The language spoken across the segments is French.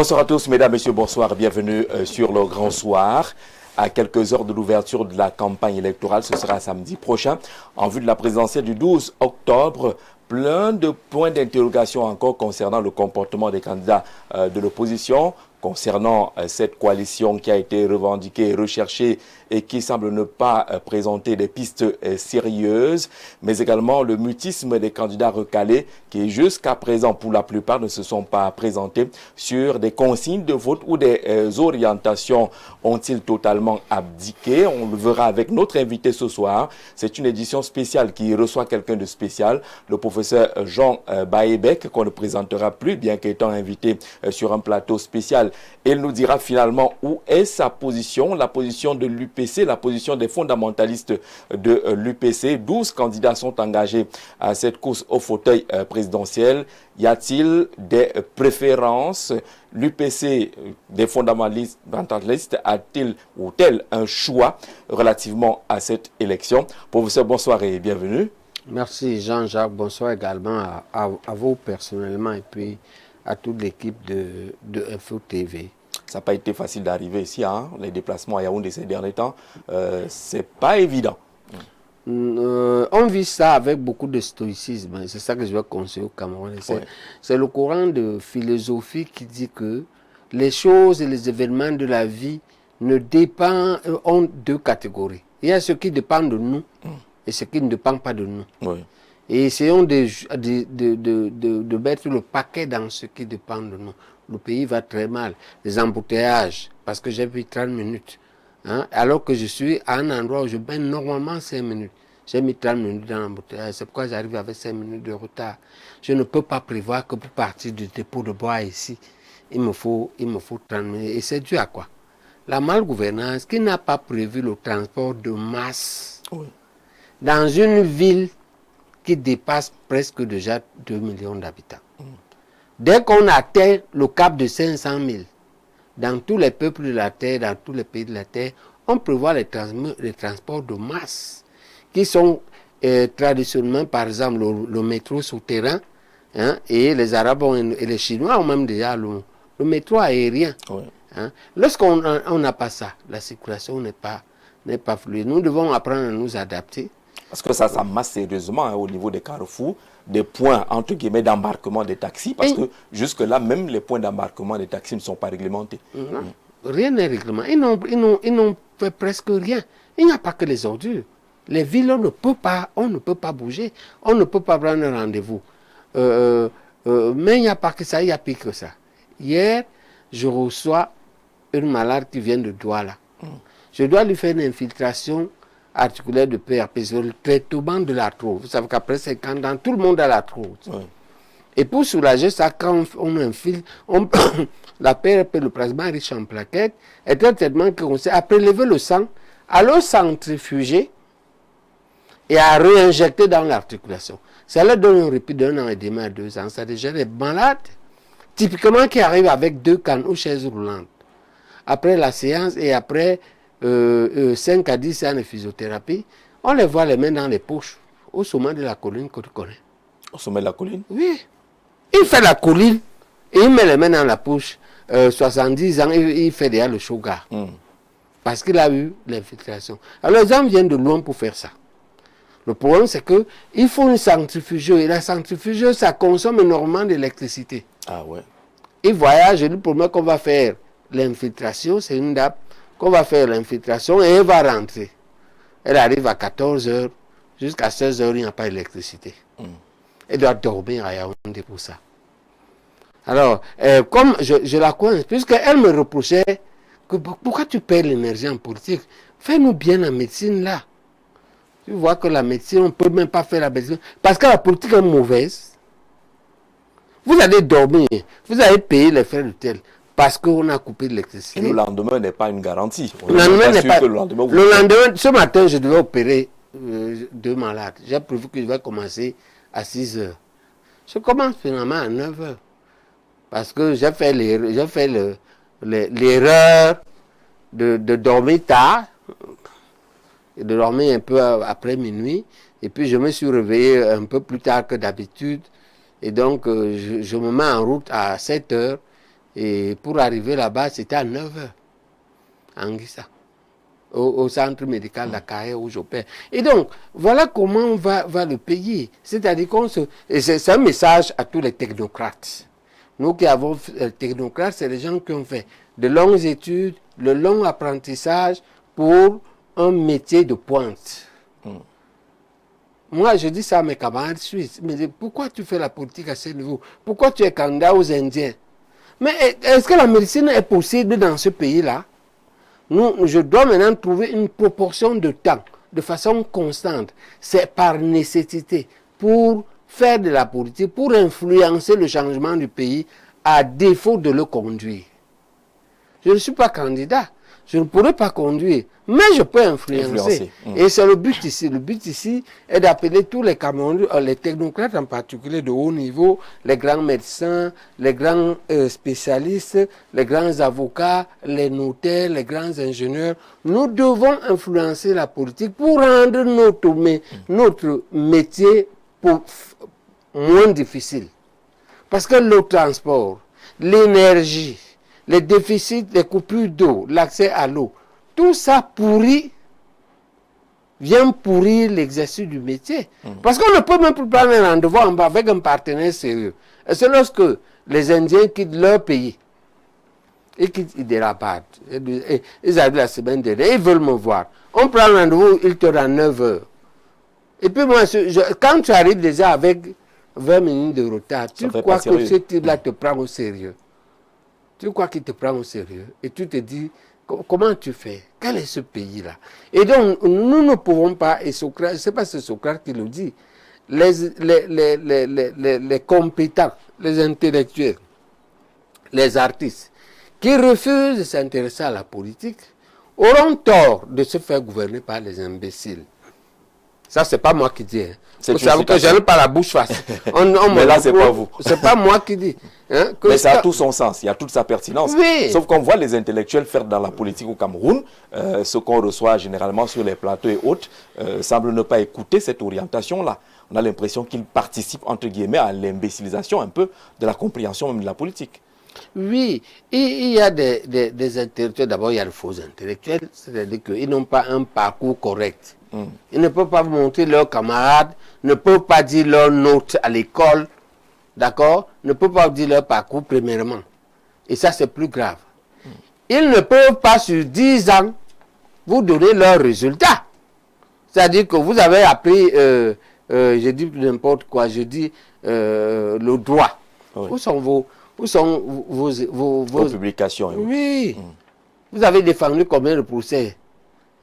Bonsoir à tous, mesdames, messieurs, bonsoir, bienvenue sur le Grand Soir. À quelques heures de l'ouverture de la campagne électorale, ce sera samedi prochain, en vue de la présidentielle du 12 octobre. Plein de points d'interrogation encore concernant le comportement des candidats de l'opposition, concernant cette coalition qui a été revendiquée et recherchée et qui semble ne pas présenter des pistes sérieuses, mais également le mutisme des candidats recalés qui jusqu'à présent, pour la plupart, ne se sont pas présentés sur des consignes de vote ou des orientations. Ont-ils totalement abdiqué? On le verra avec notre invité ce soir. C'est une édition spéciale qui reçoit quelqu'un de spécial, le professeur Jean Baebek, qu'on ne présentera plus, bien qu'étant invité sur un plateau spécial. Il nous dira finalement où est sa position, la position de l'UPC, la position des fondamentalistes de l'UPC. 12 candidats sont engagés à cette course au fauteuil présidentiel. Y a-t-il des préférences? L'UPC des fondamentalistes a-t-il ou tel un choix relativement à cette élection? Professeur, bonsoir et bienvenue. Merci Jean-Jacques, bonsoir également à vous personnellement et puis à toute l'équipe de Info TV. Ça n'a pas été facile d'arriver ici, hein? Les déplacements à Yaoundé ces derniers temps, c'est pas évident. On vit ça avec beaucoup de stoïcisme, c'est ça que je vais conseiller au Cameroun. C'est le courant de philosophie qui dit que les choses et les événements de la vie ont deux catégories. Il y a ce qui dépend de nous et ce qui ne dépend pas de nous. Oui. Et essayons de mettre le paquet dans ce qui dépend de nous. Le pays va très mal. Les embouteillages, parce que j'ai pris 30 minutes. Hein, alors que je suis à un endroit où je mets normalement 5 minutes. J'ai mis 30 minutes dans l'embouteillage. C'est pourquoi j'arrive avec 5 minutes de retard. Je ne peux pas prévoir que pour partir du dépôt de bois ici, il me faut 30 minutes. Et c'est dû à quoi? La malgouvernance qui n'a pas prévu le transport de masse dans une ville qui dépasse presque déjà 2 millions d'habitants. Dès qu'on atteint le cap de 500 000, dans tous les peuples de la Terre, dans tous les pays de la Terre, on prévoit les transports de masse qui sont traditionnellement, par exemple, le métro souterrain, hein, et les Arabes et les Chinois ont même déjà le métro aérien. Oui. Hein. Lorsqu'on n'a pas ça, la circulation n'est pas fluide. Nous devons apprendre à nous adapter. Parce que ça masse sérieusement hein, au niveau des carrefours, des points entre guillemets d'embarquement des taxis, parce que jusque-là, même les points d'embarquement des taxis ne sont pas réglementés. Rien n'est réglementé. Ils n'ont fait presque rien. Il n'y a pas que les ordures. Les villes, on ne peut pas bouger, on ne peut pas prendre un rendez-vous. Mais il n'y a pas que ça, il y a pire que ça. Hier, je reçois une malade qui vient de Douala. Je dois lui faire une infiltration articulaire de PRP, sur le traitement de l'arthrose. Vous savez qu'après 50 ans, tout le monde a l'arthrose. Oui. Et pour soulager ça, quand on infiltre, la PRP, le plasma riche en plaquettes, est un traitement qui consiste à prélever le sang, à le centrifuger et à réinjecter dans l'articulation. Ça leur donne un répit d'1 an et demi à 2 ans. Ça déjà des malades, typiquement qui arrivent avec 2 cannes ou chaises roulantes. Après la séance et après 5 à 10 séances de physiothérapie, on les voit les mains dans les poches, au sommet de la colline que tu connais. Au sommet de la colline? Oui. Il fait la colline et il met les mains dans la poche. 70 ans, il fait déjà le sugar. Parce qu'il a eu l'infiltration. Alors les hommes viennent de loin pour faire ça. Le problème, c'est qu'il faut une centrifugeuse. Et la centrifugeuse, ça consomme énormément d'électricité. Ah ouais. Il voyage, et le premier qu'on va faire l'infiltration, c'est une dame qu'on va faire l'infiltration et elle va rentrer. Elle arrive à 14 h, jusqu'à 16 h, il n'y a pas d'électricité. Elle doit dormir à Yaoundé pour ça. Alors, comme je la connais, puisqu'elle me reprochait que pourquoi tu perds l'énergie en politique? Fais-nous bien la médecine là. Tu vois que la médecine, on ne peut même pas faire la médecine. Parce que la politique est mauvaise. Vous allez dormir, vous allez payer les frais de tel. Parce qu'on a coupé l'électricité. Et le lendemain n'est pas une garantie. Le lendemain, ce matin, je devais opérer 2 malades. J'ai prévu que je vais commencer à 6 h. Je commence finalement à 9 h. Parce que j'ai fait l'erreur de dormir tard, et de dormir un peu après minuit. Et puis je me suis réveillé un peu plus tard que d'habitude. Et donc je me mets en route à 7 h. Et pour arriver là-bas, c'était à 9 heures, en Anguissa, au centre médical d'Akaye où j'opère. Et donc, voilà comment on va le payer. C'est-à-dire et c'est un message à tous les technocrates. Nous qui avons les technocrates, c'est les gens qui ont fait de longues études, le long apprentissage pour un métier de pointe. Moi, je dis ça à mes camarades suisses. Mais pourquoi tu fais la politique à ce niveau? Pourquoi tu es candidat aux Indiens? Mais est-ce que la médecine est possible dans ce pays-là? Je dois maintenant trouver une proportion de temps, de façon constante. C'est par nécessité, pour faire de la politique, pour influencer le changement du pays, à défaut de le conduire. Je ne suis pas candidat. Je ne pourrais pas conduire, mais je peux influencer. Et c'est le but ici. Le but ici est d'appeler tous les Camerounais, les technocrates en particulier de haut niveau, les grands médecins, les grands spécialistes, les grands avocats, les notaires, les grands ingénieurs. Nous devons influencer la politique pour rendre notre métier moins difficile. Parce que le transport, l'énergie, les déficits, les coupures d'eau, l'accès à l'eau, tout ça vient pourrir l'exercice du métier. Parce qu'on ne peut même plus prendre un rendez-vous avec un partenaire sérieux. Et c'est lorsque les Indiens quittent leur pays et quittent Hyderabad. Ils arrivent la semaine dernière, ils veulent me voir. On prend un rendez-vous, ils te rendent 9 heures. Et puis moi, quand tu arrives déjà avec 20 minutes de retard, tu crois que ce type-là te prend au sérieux. Tu crois qu'il te prend au sérieux et tu te dis, comment tu fais? Quel est ce pays-là? Et donc, nous ne pouvons pas, et Socrate, ce n'est pas Socrate qui le dit, les compétents, les intellectuels, les artistes, qui refusent de s'intéresser à la politique, auront tort de se faire gouverner par les imbéciles. Ça, c'est pas moi qui dis. Hein. Vous savez que je n'ai pas la bouche face. Mais là, c'est pas vous. C'est pas moi qui dis. Hein, mais ça a tout son sens, il y a toute sa pertinence. Oui. Sauf qu'on voit les intellectuels faire dans la politique au Cameroun, ce qu'on reçoit généralement sur les plateaux et autres, semble ne pas écouter cette orientation-là. On a l'impression qu'ils participent, entre guillemets, à l'imbécilisation un peu de la compréhension même de la politique. Oui, et il y a des intellectuels, d'abord il y a les faux intellectuels, c'est-à-dire qu'ils n'ont pas un parcours correct. Ils ne peuvent pas montrer leurs camarades, ne peuvent pas dire leurs notes à l'école, d'accord? Ne peuvent pas dire leur parcours premièrement. Et ça c'est plus grave. Ils ne peuvent pas sur 10 ans vous donner leurs résultats. C'est-à-dire que vous avez appris, je dis n'importe quoi, je dis le droit. Oui. Où sont vos publications? Oui. Vous avez défendu combien de procès?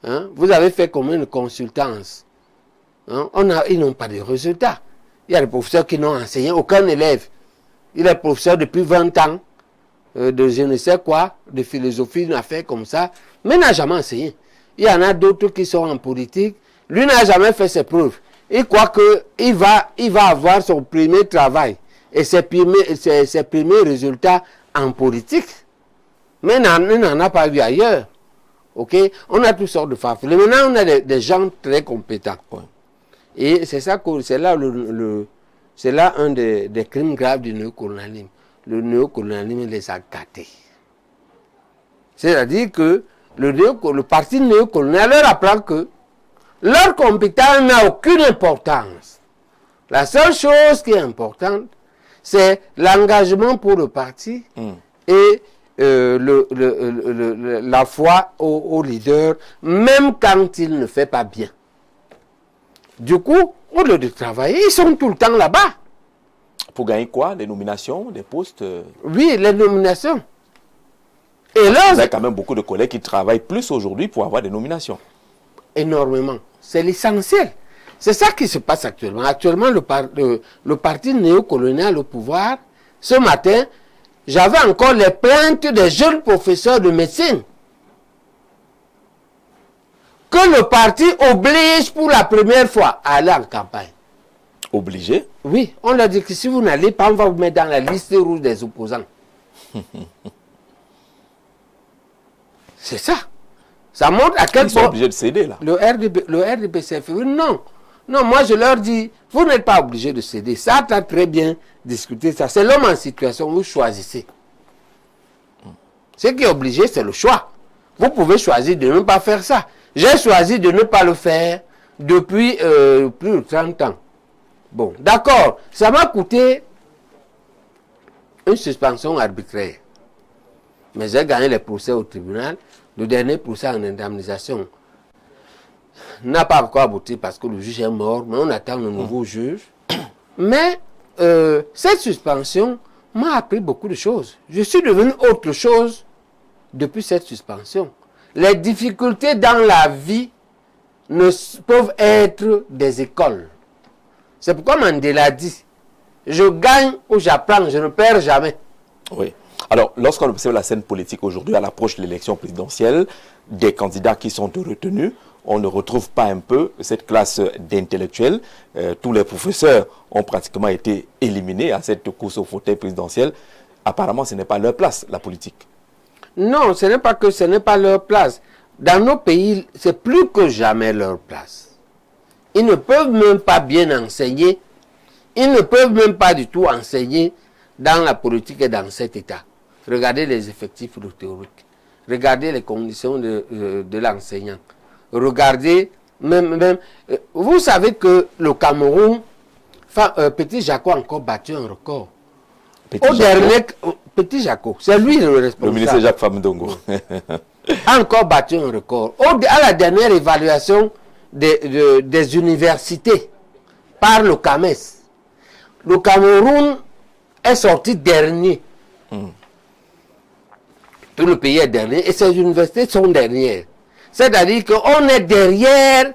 Hein? Vous avez fait combien de consultances? Hein? Ils n'ont pas de résultats. Il y a des professeurs qui n'ont enseigné aucun élève. Il est professeur depuis 20 ans de je ne sais quoi, de philosophie, d'une affaire comme ça, mais n'a jamais enseigné. Il y en a d'autres qui sont en politique. Lui n'a jamais fait ses preuves. Il croit qu'il va avoir son premier travail et ses premiers résultats en politique. Mais il n'en a pas eu ailleurs. Okay? On a toutes sortes de farfelus. Maintenant, on a des gens très compétents. Ouais. Et c'est là un des crimes graves du néocolonialisme. Le néocolonialisme les a gâtés. C'est-à-dire que le parti néocolonial leur apprend que leur compétence n'a aucune importance. La seule chose qui est importante, c'est l'engagement pour le parti et la foi au leader, même quand il ne fait pas bien. Du coup, au lieu de travailler, ils sont tout le temps là-bas. Pour gagner quoi? Des nominations, des postes? Oui, les nominations. Et là, vous avez quand même beaucoup de collègues qui travaillent plus aujourd'hui pour avoir des nominations. Énormément. C'est l'essentiel. C'est ça qui se passe actuellement. Actuellement, le parti néocolonial au pouvoir, ce matin, j'avais encore les plaintes des jeunes professeurs de médecine. Que le parti oblige pour la première fois à aller en campagne. Obligé? Oui, on leur dit que si vous n'allez pas, on va vous mettre dans la liste rouge des opposants. C'est ça. Ça montre à quel point... Ils sont obligés de céder là. Le RDP s'est fait. Non. Non, moi je leur dis, vous n'êtes pas obligés de céder. Ça, tu as très bien discuté ça. C'est l'homme en situation, vous choisissez. Ce qui est obligé, c'est le choix. Vous pouvez choisir de ne pas faire ça. J'ai choisi de ne pas le faire depuis plus de 30 ans. Bon, d'accord, ça m'a coûté une suspension arbitraire. Mais j'ai gagné les procès au tribunal. Le dernier procès en indemnisation n'a pas encore abouti parce que le juge est mort, mais on attend le nouveau juge. Mais cette suspension m'a appris beaucoup de choses. Je suis devenu autre chose depuis cette suspension. Les difficultés dans la vie ne peuvent être des écoles. C'est pourquoi Mandela dit, je gagne ou j'apprends, je ne perds jamais. Oui. Alors, lorsqu'on observe la scène politique aujourd'hui, à l'approche de l'élection présidentielle, des candidats qui sont retenus, on ne retrouve pas un peu cette classe d'intellectuels. Tous les professeurs ont pratiquement été éliminés à cette course au fauteuil présidentiel. Apparemment, ce n'est pas leur place, la politique. Non, ce n'est pas que ce n'est pas leur place. Dans nos pays, c'est plus que jamais leur place. Ils ne peuvent même pas bien enseigner. Ils ne peuvent même pas du tout enseigner dans la politique et dans cet État. Regardez les effectifs théoriques. Regardez les conditions de l'enseignant. Regardez, vous savez que le Cameroun, Petit Jaco a encore battu un record. Petit Jaco, c'est lui le responsable. Le ministre Jacques Famdongo. A encore battu un record. À la dernière évaluation des universités par le CAMES, le Cameroun est sorti dernier. Tout le pays est dernier et ces universités sont dernières. C'est-à-dire qu'on est derrière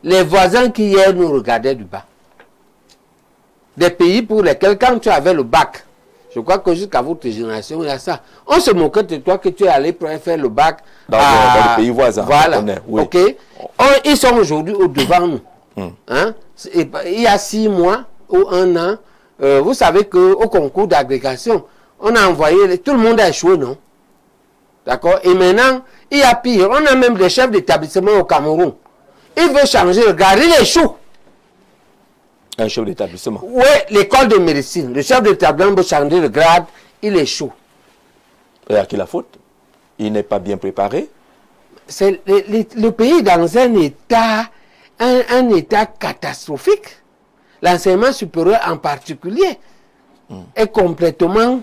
les voisins qui hier nous regardaient du bas. Des pays pour lesquels quand tu avais le bac, je crois que jusqu'à votre génération, il y a ça. On se moquait de toi que tu es allé pour faire le bac dans les pays voisins. Voilà. Oui. Ok. Ils sont aujourd'hui au-devant nous. Hein? Il y a 6 mois ou 1 an, vous savez qu'au concours d'agrégation, on a envoyé, tout le monde a échoué, non? D'accord? Et maintenant, il y a pire. On a même des chefs d'établissement au Cameroun. Il veut changer le grade, il échoue. Un chef d'établissement. Oui, l'école de médecine. Le chef d'établissement veut changer le grade, il échoue. Et à qui la faute? Il n'est pas bien préparé? C'est le pays dans un état catastrophique. L'enseignement supérieur en particulier est complètement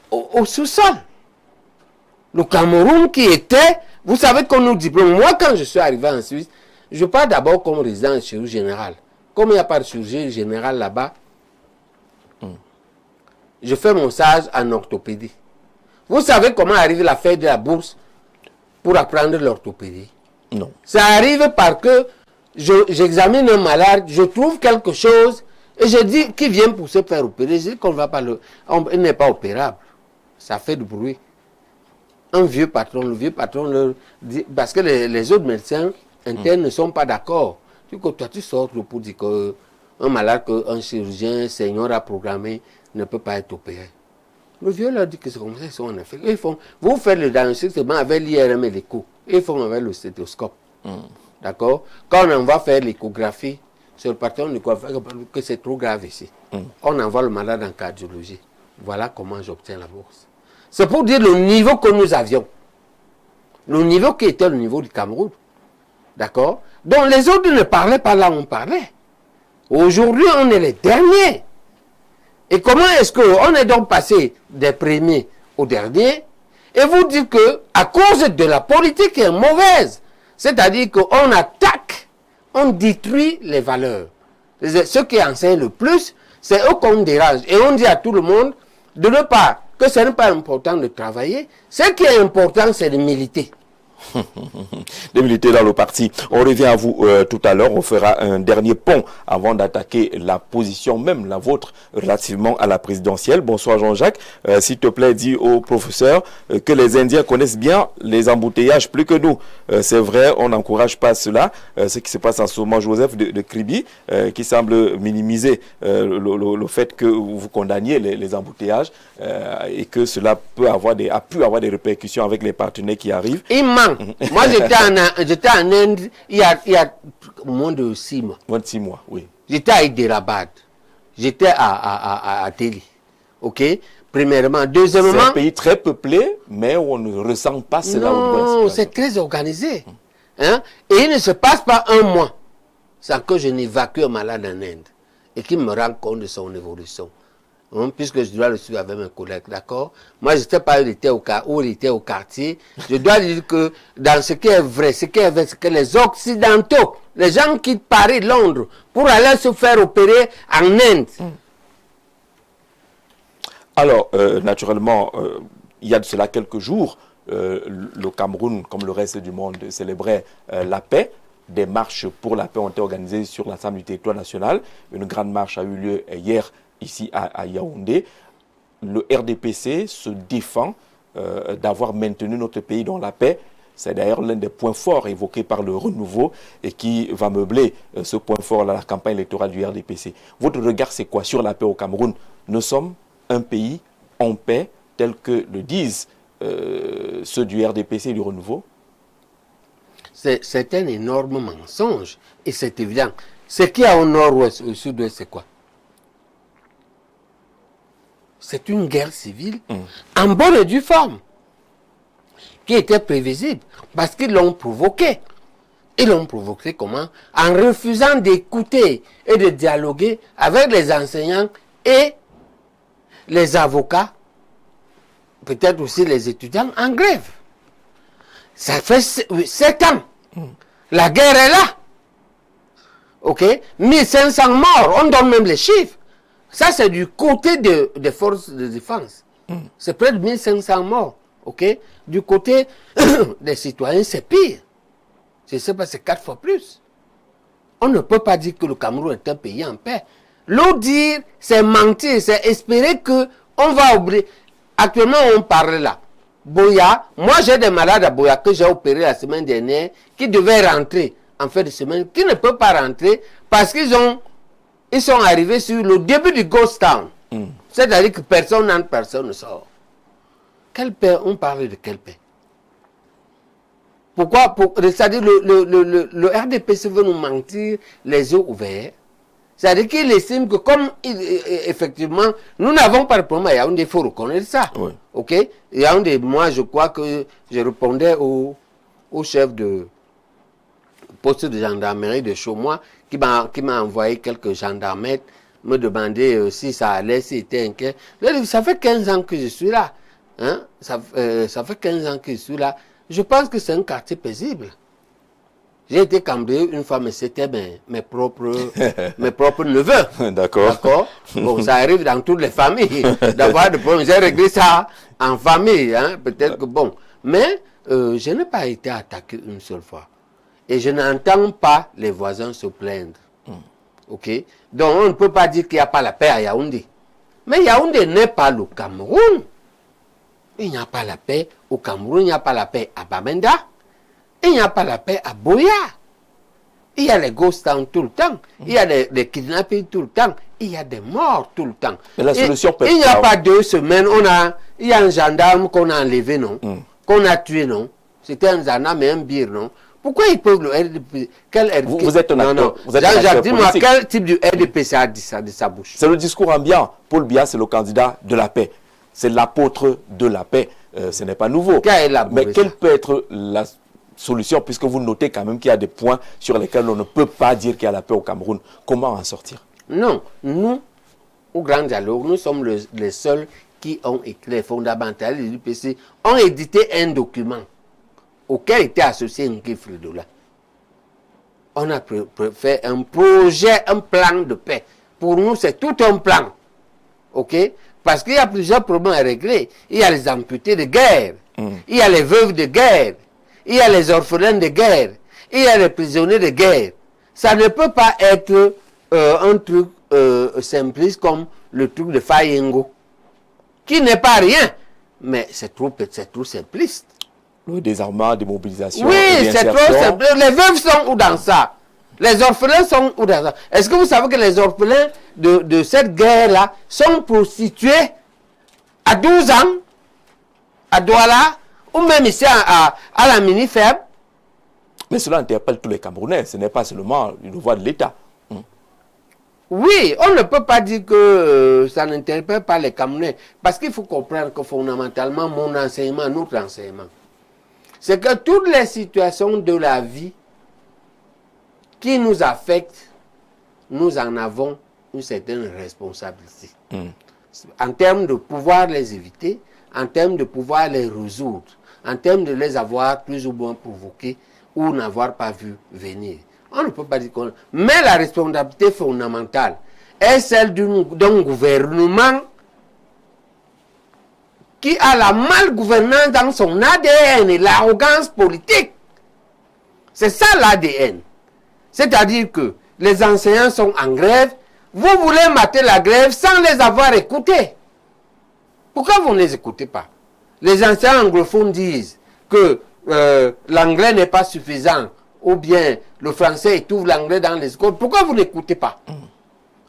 au sous-sol. Le Cameroun qui était, vous savez qu'on nous diplôme. Moi, quand je suis arrivé en Suisse, je pars d'abord comme résident de chirurgie générale. Comme il n'y a pas de chirurgie générale là-bas, je fais mon stage en orthopédie. Vous savez comment arrive la fête de la bourse pour apprendre l'orthopédie? Non. Ça arrive parce que j'examine un malade, je trouve quelque chose et je dis qui vient pour se faire opérer. Je dis qu'on va pas il n'est pas opérable. Ça fait du bruit. Un vieux patron, le vieux patron leur dit, parce que les autres médecins internes ne sont pas d'accord. Toi, tu sors pour dire qu'un malade qu'un chirurgien senior a programmé ne peut pas être opéré. Le vieux leur dit que c'est comme ça, ils sont en effet. Vous faites le diagnostic seulement avec l'IRM et l'écho. Ils font avec le stéthoscope. D'accord? Quand on va faire l'échographie, c'est le patron du coiffeur que c'est trop grave ici. On envoie le malade en cardiologie. Voilà comment j'obtiens la bourse. C'est pour dire le niveau que nous avions. Le niveau qui était le niveau du Cameroun. D'accord? Donc les autres ne parlaient pas là où on parlait. Aujourd'hui, on est les derniers. Et comment est-ce qu'on est donc passé des premiers aux derniers? Et vous dites que à cause de la politique qui est mauvaise, c'est-à-dire qu'on attaque, on détruit les valeurs. Ceux qui enseignent le plus, c'est eux qu'on dérange. Et on dit à tout le monde de ne pas, que ce n'est pas important de travailler. Ce qui est important, c'est de militer. De militer dans le parti. On revient à vous tout à l'heure. On fera un dernier pont avant d'attaquer la position même, la vôtre, relativement à la présidentielle. Bonsoir Jean-Jacques. S'il te plaît, dis au professeur que les Indiens connaissent bien les embouteillages plus que nous. C'est vrai, on n'encourage pas cela. Ce qui se passe en ce moment, Joseph de Kribi, qui semble minimiser le fait que vous condamniez les embouteillages et que cela a pu avoir des répercussions avec les partenaires qui arrivent. Moi, j'étais en Inde il y a moins de 6 mois. Moins de 6 mois, oui. J'étais à Hyderabad. J'étais à Delhi. OK? Premièrement. C'est Deuxièmement... un pays très peuplé, mais où on ne ressent pas cela. Non, c'est très organisé. Hein? Et il ne se passe pas un mois sans que je n'évacue un malade en Inde et qu'il me rende compte de son évolution. Hein? Puisque je dois le suivre avec mes collègues, d'accord? Moi, je ne sais pas où il était au quartier. Je dois dire que dans ce qui est vrai, c'est que les Occidentaux, les gens quittent Paris, Londres, pour aller se faire opérer en Inde. Alors, naturellement, il y a de cela quelques jours, le Cameroun, comme le reste du monde, célébrait la paix. Des marches pour la paix ont été organisées sur l'ensemble du territoire national. Une grande marche a eu lieu hier ici à Yaoundé. Le RDPC se défend d'avoir maintenu notre pays dans la paix. C'est d'ailleurs l'un des points forts évoqués par le renouveau et qui va meubler ce point fort dans la campagne électorale du RDPC. Votre regard, c'est quoi sur la paix au Cameroun? Nous sommes un pays en paix, tel que le disent ceux du RDPC et du renouveau? C'est un énorme mensonge. Et c'est évident. Ce qu'il y a au nord-ouest, au sud-ouest, c'est quoi? C'est une guerre civile en bonne et due forme, qui était prévisible, parce qu'ils l'ont provoqué. Ils l'ont provoqué comment? En refusant d'écouter et de dialoguer avec les enseignants et les avocats, peut-être aussi les étudiants en grève. Ça fait 7 ans. La guerre est là. OK? 1500 morts, on donne même les chiffres. Ça, c'est du côté des forces de défense. C'est près de 1500 morts. OK? Du côté des citoyens, c'est pire. Je ne sais pas, c'est 4 fois plus. On ne peut pas dire que le Cameroun est un pays en paix. L'autre dire, c'est mentir, c'est espérer qu'on va oublier. Actuellement, on parle là. Boya, moi j'ai des malades à Boya que j'ai opéré la semaine dernière, qui devaient rentrer en fin de semaine, qui ne peuvent pas rentrer parce qu'ils sont arrivés sur le début du Ghost Town. C'est-à-dire que personne n'entre, personne ne sort. Quelle paix? On parle de quelle paix? Pourquoi? C'est-à-dire le RDPC veut nous mentir les yeux ouverts. C'est-à-dire qu'il estime que comme effectivement, nous n'avons pas de problème à Yaoundé, il faut reconnaître ça. Oui. OK? Yaoundé, moi je crois que je répondais au chef de poste de gendarmerie de Chaumois qui m'a envoyé quelques gendarmettes me demander si ça allait, s'il était inquiet. Ça fait 15 ans que je suis là. Hein? Ça fait 15 ans que je suis là. Je pense que c'est un quartier paisible. J'ai été cambrié une fois, mais c'était mes propres neveux. D'accord. Bon, ça arrive dans toutes les familles d'avoir des problèmes. J'ai réglé ça en famille, hein? Peut-être que bon. Mais je n'ai pas été attaqué une seule fois. Et je n'entends pas les voisins se plaindre. OK? Donc, on ne peut pas dire qu'il n'y a pas la paix à Yaoundé. Mais Yaoundé n'est pas le Cameroun. Il n'y a pas la paix au Cameroun, il n'y a pas la paix à Bamenda. Il n'y a pas la paix à Boya. Il y a les ghost towns tout le temps. Il y a des kidnappings tout le temps. Il y a des morts tout le temps. Mais la solution peut être... Il n'y a pas 2 semaines, il y a un gendarme qu'on a enlevé, non? Qu'on a tué, non? C'était un gendarme et un bir, non? Pourquoi ils peuvent le RDPC? Vous êtes un acteur. Jacques, dis-moi, quel type de RDPC a dit ça de sa bouche? C'est le discours ambiant. Paul Biya, c'est le candidat de la paix. C'est l'apôtre de la paix. Ce n'est pas nouveau. Mais quelle peut être la solution, puisque vous notez quand même qu'il y a des points sur lesquels on ne peut pas dire qu'il y a la paix au Cameroun? Comment en sortir? Non, nous, au Grand Dialogue, nous sommes les seuls qui ont écrit les fondamentalistes du PC, ont édité un document auquel était associé Nki Fridola. On a fait un projet, un plan de paix. Pour nous, c'est tout un plan. OK? Parce qu'il y a plusieurs problèmes à régler. Il y a les amputés de guerre. Il y a les veuves de guerre. Il y a les orphelins de guerre. Il y a les prisonniers de guerre. Ça ne peut pas être un truc simpliste comme le truc de Fayengo, qui n'est pas rien. Mais c'est trop simpliste. Le désarmement, démobilisation. Oui, c'est trop simple. Les veuves sont où dans ça? Les orphelins sont où dans ça? Est-ce que vous savez que les orphelins de cette guerre-là sont prostitués à 12 ans, à Douala, ou même ici à la mini-ferme? Mais cela interpelle tous les Camerounais. Ce n'est pas seulement une voix de l'État. Oui, on ne peut pas dire que ça n'interpelle pas les Camerounais. Parce qu'il faut comprendre que fondamentalement, mon enseignement, notre enseignement, c'est que toutes les situations de la vie qui nous affectent, nous en avons une certaine responsabilité. En termes de pouvoir les éviter, en termes de pouvoir les résoudre, en termes de les avoir plus ou moins provoqués ou n'avoir pas vu venir. On ne peut pas dire qu'on... Mais la responsabilité fondamentale est celle d'un gouvernement qui a la malgouvernance dans son ADN et l'arrogance politique. C'est ça l'ADN. C'est-à-dire que les enseignants sont en grève, vous voulez mater la grève sans les avoir écoutés. Pourquoi vous ne les écoutez pas? Les enseignants anglophones disent que l'anglais n'est pas suffisant, ou bien le français étouffe l'anglais dans les écoles. Pourquoi vous n'écoutez pas?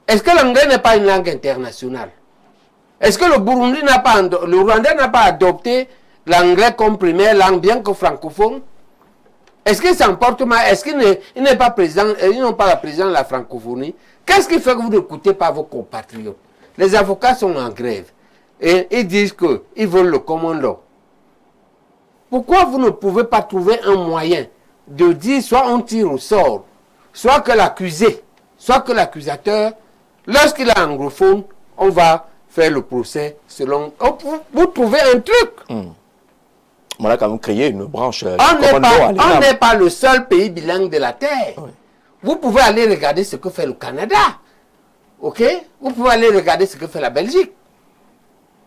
Est-ce que l'anglais n'est pas une langue internationale? Est-ce que le Rwandais n'a pas adopté l'anglais comme première langue, bien que francophone? Est-ce qu'il s'en porte mal? Est-ce qu'ils n'est pas présent, ils n'ont pas la présence de la francophonie? Qu'est-ce qui fait que vous n'écoutez pas vos compatriotes? Les avocats sont en grève et ils disent qu'ils veulent le common law. Pourquoi vous ne pouvez pas trouver un moyen de dire soit on tire au sort, soit que l'accusé, soit que l'accusateur, lorsqu'il est anglophone, on va faire le procès selon... Vous trouvez un truc. On a quand même créé une branche. On n'est pas le seul pays bilingue de la Terre. Oui. Vous pouvez aller regarder ce que fait le Canada. Ok? Vous pouvez aller regarder ce que fait la Belgique.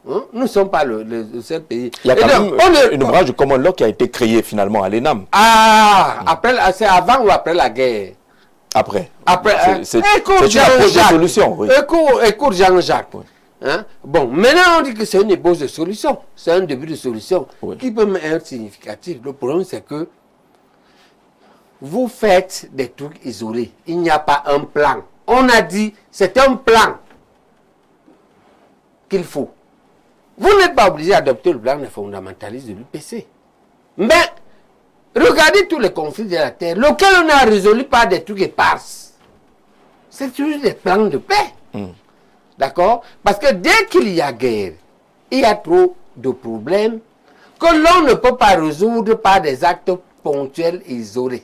Hein? Nous ne sommes pas le seul pays. Il y a quand même une branche du common law qui a été créée finalement à l'ENAM. C'est avant ou après la guerre? Après. C'est une approche de solution. Oui. Écoute Jean-Jacques. Oui. Hein? Bon, maintenant on dit que c'est une ébauche de solution. C'est un début de solution qui peut même être significatif. Le problème c'est que vous faites des trucs isolés. Il n'y a pas un plan. On a dit c'est un plan qu'il faut. Vous n'êtes pas obligé d'adopter le plan des fondamentalistes de l'UPC. Mais regardez tous les conflits de la terre, lesquels on n'a résolu par des trucs éparses. C'est toujours des plans de paix. D'accord? Parce que dès qu'il y a guerre, il y a trop de problèmes que l'on ne peut pas résoudre par des actes ponctuels et isolés.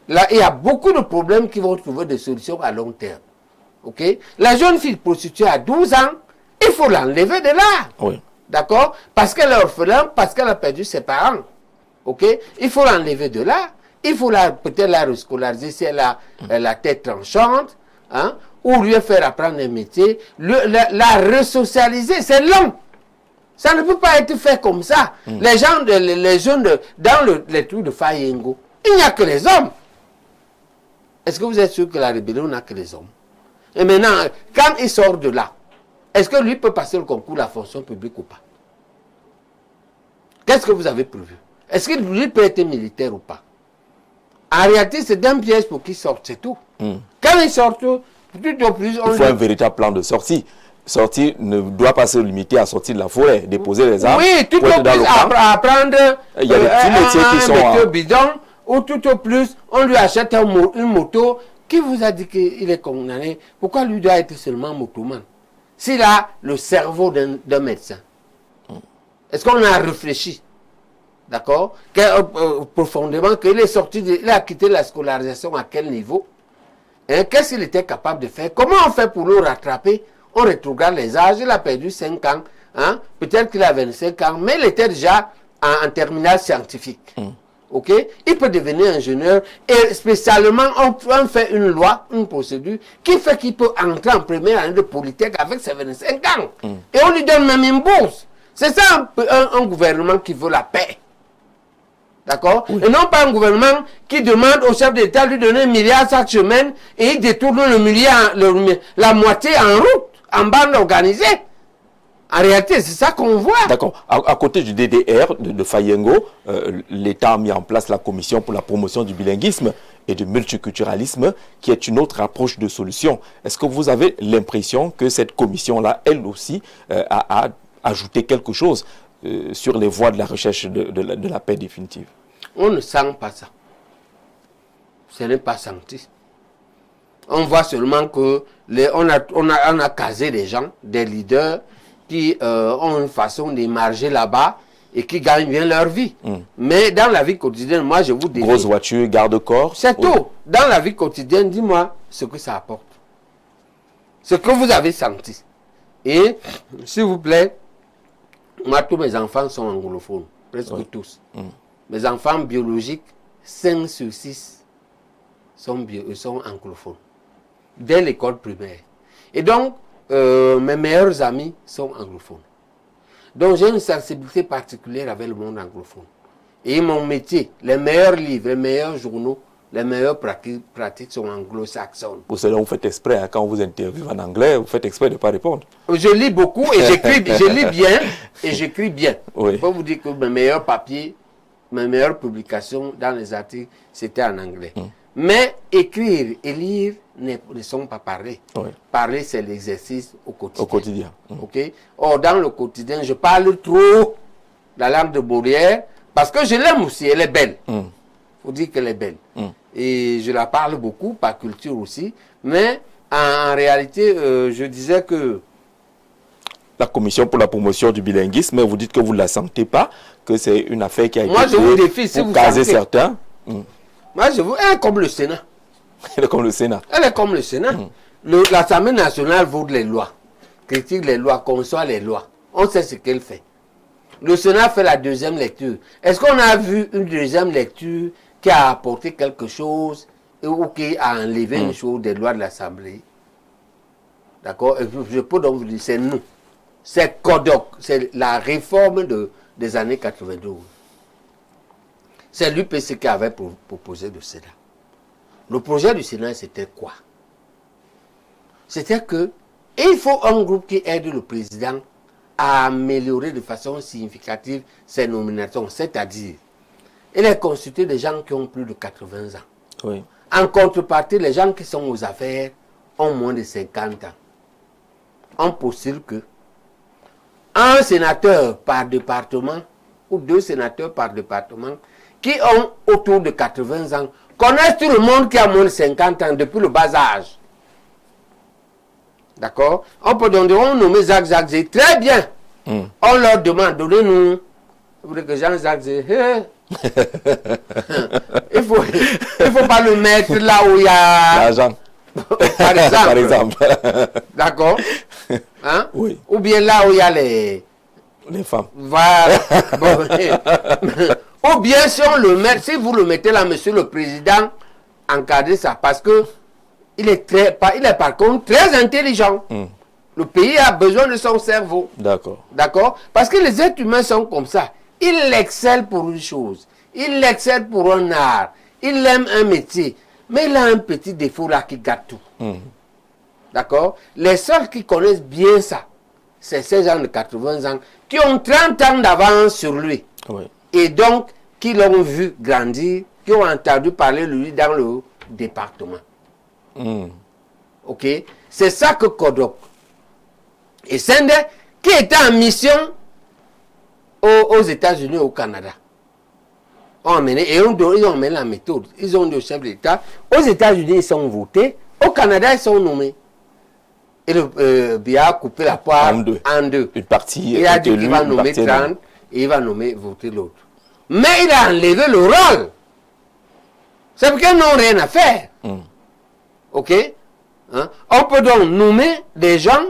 Là, il y a beaucoup de problèmes qui vont trouver des solutions à long terme. Ok? La jeune fille prostituée à 12 ans, il faut l'enlever de là. Oui. D'accord? Parce qu'elle est orphelin, parce qu'elle a perdu ses parents. Ok? Il faut l'enlever de là. Il faut peut-être la rescolariser si elle a la tête tranchante. Hein? Ou lui faire apprendre un métier, la resocialiser, c'est long. Ça ne peut pas être fait comme ça. Les gens, les jeunes, dans les trucs de Fayengo, il n'y a que les hommes. Est-ce que vous êtes sûr que la rébellion n'a que les hommes? Et maintenant, quand il sort de là, est-ce que lui peut passer le concours de la fonction publique ou pas? Qu'est-ce que vous avez prévu? Est-ce que lui peut être militaire ou pas? En réalité, c'est d'un piège pour qu'il sorte, c'est tout. Quand il sort, il faut un véritable plan de sortie. Sortie ne doit pas se limiter à sortir de la forêt, déposer les armes. Oui, tout au plus apprendre il y a des petits métiers qui sont bidon, ou tout au plus, on lui achète une moto. Qui vous a dit qu'il est condamné? Pourquoi lui doit être seulement motoman? S'il a le cerveau d'un médecin. Est-ce qu'on a réfléchi? D'accord? Profondément, qu'il est sorti, il a quitté la scolarisation à quel niveau? Qu'est-ce qu'il était capable de faire? Comment on fait pour le rattraper? On rétrograde les âges, il a perdu 5 ans. Hein? Peut-être qu'il a 25 ans, mais il était déjà en terminale scientifique. Ok? Il peut devenir ingénieur et spécialement, on fait une loi, une procédure qui fait qu'il peut entrer en première année de Polytech avec ses 25 ans. Et on lui donne même une bourse. C'est ça un gouvernement qui veut la paix. D'accord? Et non pas un gouvernement qui demande au chef d'État de lui donner 1 milliard chaque semaine et il détourne la moitié en route, en bande organisée. En réalité, c'est ça qu'on voit. D'accord. À côté du DDR de Fayengo, l'État a mis en place la commission pour la promotion du bilinguisme et du multiculturalisme, qui est une autre approche de solution. Est-ce que vous avez l'impression que cette commission-là, elle aussi, a ajouté quelque chose sur les voies de la recherche de la paix définitive? On ne sent pas ça. Ce n'est pas senti. On voit seulement que on a casé des gens, des leaders qui ont une façon d'émarger là-bas et qui gagnent bien leur vie. Mais dans la vie quotidienne, moi je vous dis... Grosse voiture, garde-corps. C'est tout. Dans la vie quotidienne, dis-moi ce que ça apporte. Ce que vous avez senti. Et, s'il vous plaît, moi tous mes enfants sont anglophones. Presque tous. Mes enfants biologiques, 5 sur 6 sont anglophones. Dès l'école primaire. Et donc, mes meilleurs amis sont anglophones. Donc, j'ai une sensibilité particulière avec le monde anglophone. Et mon métier, les meilleurs livres, les meilleurs journaux, les meilleures pratiques sont anglo-saxonnes. Pour cela, vous faites exprès, hein, quand vous interviewez en anglais, vous faites exprès de ne pas répondre. Je lis beaucoup et j'écris, je lis bien et j'écris bien. Oui. Je peux vous dire que mes meilleurs papiers, mes meilleures publications dans les articles, c'était en anglais. Mais écrire et lire ne sont pas pareils. Oui. Parler, c'est l'exercice au quotidien. Au quotidien. Okay? Or, dans le quotidien, je parle trop la langue de Baudelaire parce que je l'aime aussi, elle est belle. Il faut dire qu'elle est belle. Et je la parle beaucoup, par culture aussi. Mais en réalité, je disais que... La commission pour la promotion du bilinguisme, vous dites que vous ne la sentez pas, que c'est une affaire qui a été... Moi, je vous défie, si vous caser sentez... certains. Moi, je vous... Elle est comme le Sénat. Elle est comme le Sénat. Elle est comme le Sénat. L'Assemblée nationale vote les lois, critique les lois, conçoit les lois. On sait ce qu'elle fait. Le Sénat fait la deuxième lecture. Est-ce qu'on a vu une deuxième lecture qui a apporté quelque chose ou qui a enlevé une chose des lois de l'Assemblée? D'accord? Je peux donc vous dire, c'est nous. C'est Kodok. C'est la réforme des années 92. C'est l'UPC qui avait proposé le Sénat. Le projet du Sénat, c'était quoi? C'était que il faut un groupe qui aide le président à améliorer de façon significative ses nominations. C'est-à-dire, il est constitué de gens qui ont plus de 80 ans. Oui. En contrepartie, les gens qui sont aux affaires ont moins de 50 ans. On postule que un sénateur par département ou 2 sénateurs par département qui ont autour de 80 ans connaissent tout le monde qui a moins de 50 ans depuis le bas âge. D'accord? On peut donc nommer Jacques Zé très bien. On leur demande, donnez-nous. Vous voulez que Jean-Jacques Zé, il faut pas le mettre là où il y a... L'argent. Par exemple. Par exemple. D'accord? Hein? Oui. Ou bien là où il y a les femmes. Voilà. Bon, ou bien si on le met, si vous le mettez là, monsieur le président, encadrez ça. Parce que il est par contre très intelligent. Le pays a besoin de son cerveau. D'accord. D'accord? Parce que les êtres humains sont comme ça. Ils excellent pour une chose. Ils excellent pour un art. Ils aiment un métier. Mais il a un petit défaut là qui gâte tout. D'accord? Les seuls qui connaissent bien ça, c'est ces gens de 80 ans qui ont 30 ans d'avance sur lui. Oui. Et donc, qui l'ont vu grandir, qui ont entendu parler de lui dans le département. Ok? C'est ça que Kodok et Sende, qui étaient en mission aux États-Unis et au Canada, ont amené, et ils ont amené la méthode. Ils ont dit au chef d'État, aux États-Unis, ils sont votés, au Canada, ils sont nommés. Et le Biya a coupé la poire en deux. Une partie. Il a dit qu'il va nommer 30 et il va voter l'autre. Mais il a enlevé le rôle. C'est parce qu'ils n'ont rien à faire. Ok? Hein? On peut donc nommer des gens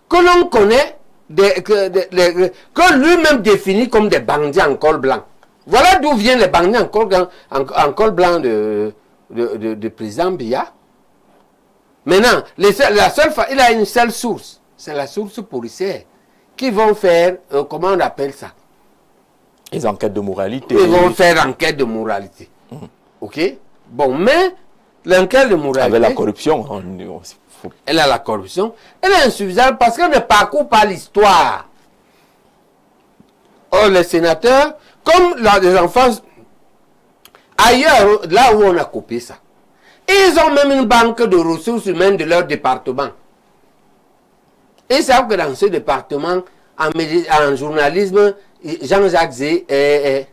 que l'on connaît, que lui-même définit comme des bandits en col blanc. Voilà d'où viennent les bandits en col blanc de président Biya. Maintenant, la seule fois, il a une seule source. C'est la source policière. Qui vont faire, comment on appelle ça? Les enquêtes de moralité. Ils vont faire enquête de moralité. Ok? Bon, mais l'enquête de moralité... Avec la corruption. Elle a la corruption. Elle est insuffisante parce qu'elle ne parcourt pas l'histoire. Or, les sénateurs, comme les enfants, ailleurs, là où on a copié ça, ils ont même une banque de ressources humaines de leur département. Ils savent que dans ce département, en journalisme, Jean-Jacques Zé est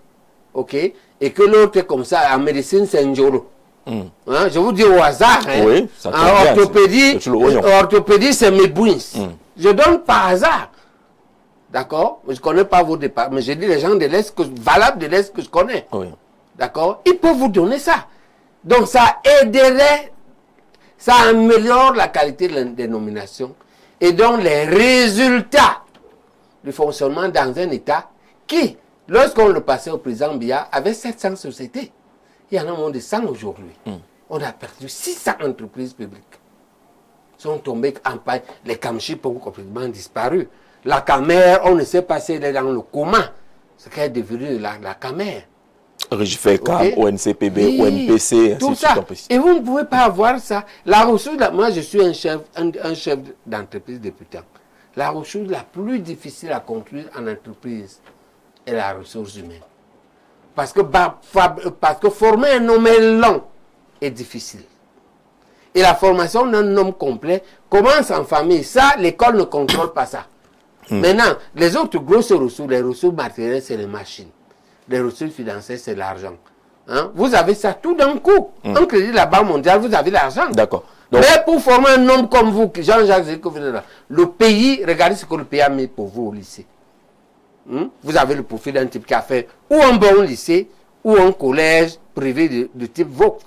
ok, et que l'autre est comme ça, en médecine, c'est Njoro. Hein, je vous dis au hasard. Hein. Oui, ça tombe En bien, orthopédie, c'est mes bouins. Je donne par hasard. D'accord? Je ne connais pas vos départs, mais j'ai dit les gens de l'Est, valables de l'Est que je connais. Oui. D'accord? Ils peuvent vous donner ça. Donc ça aiderait, ça améliore la qualité des nominations et donc les résultats du fonctionnement dans un État qui, lorsqu'on le passait au président Biya, avait 700 sociétés. Il y en a moins de 100 aujourd'hui. On a perdu 600 entreprises publiques. Sont tombées en paille. Les Kamchip ont complètement disparu. La Camer, on ne sait pas si elle est dans le coma. Ce qu'elle est devenu la Camer. Régifecam, okay. ONCPB, oui, ONPC, tout ça. Et vous ne pouvez pas avoir ça. La ressource, moi je suis un chef d'entreprise débutant. La ressource la plus difficile à construire en entreprise est la ressource humaine. Parce que former un homme long est difficile. Et la formation d'un homme complet commence en famille. Ça, l'école ne contrôle pas ça. Maintenant, les autres grosses ressources, les ressources matérielles, c'est les machines. Les ressources financières, c'est l'argent. Hein? Vous avez ça tout d'un coup. Un crédit de la Banque mondiale, vous avez l'argent. D'accord. Mais pour former un homme comme vous, Jean-Jacques Zeko, le pays, regardez ce que le pays a mis pour vous au lycée. Vous avez le profil d'un type qui a fait ou un bon lycée, ou un collège privé de type Vox.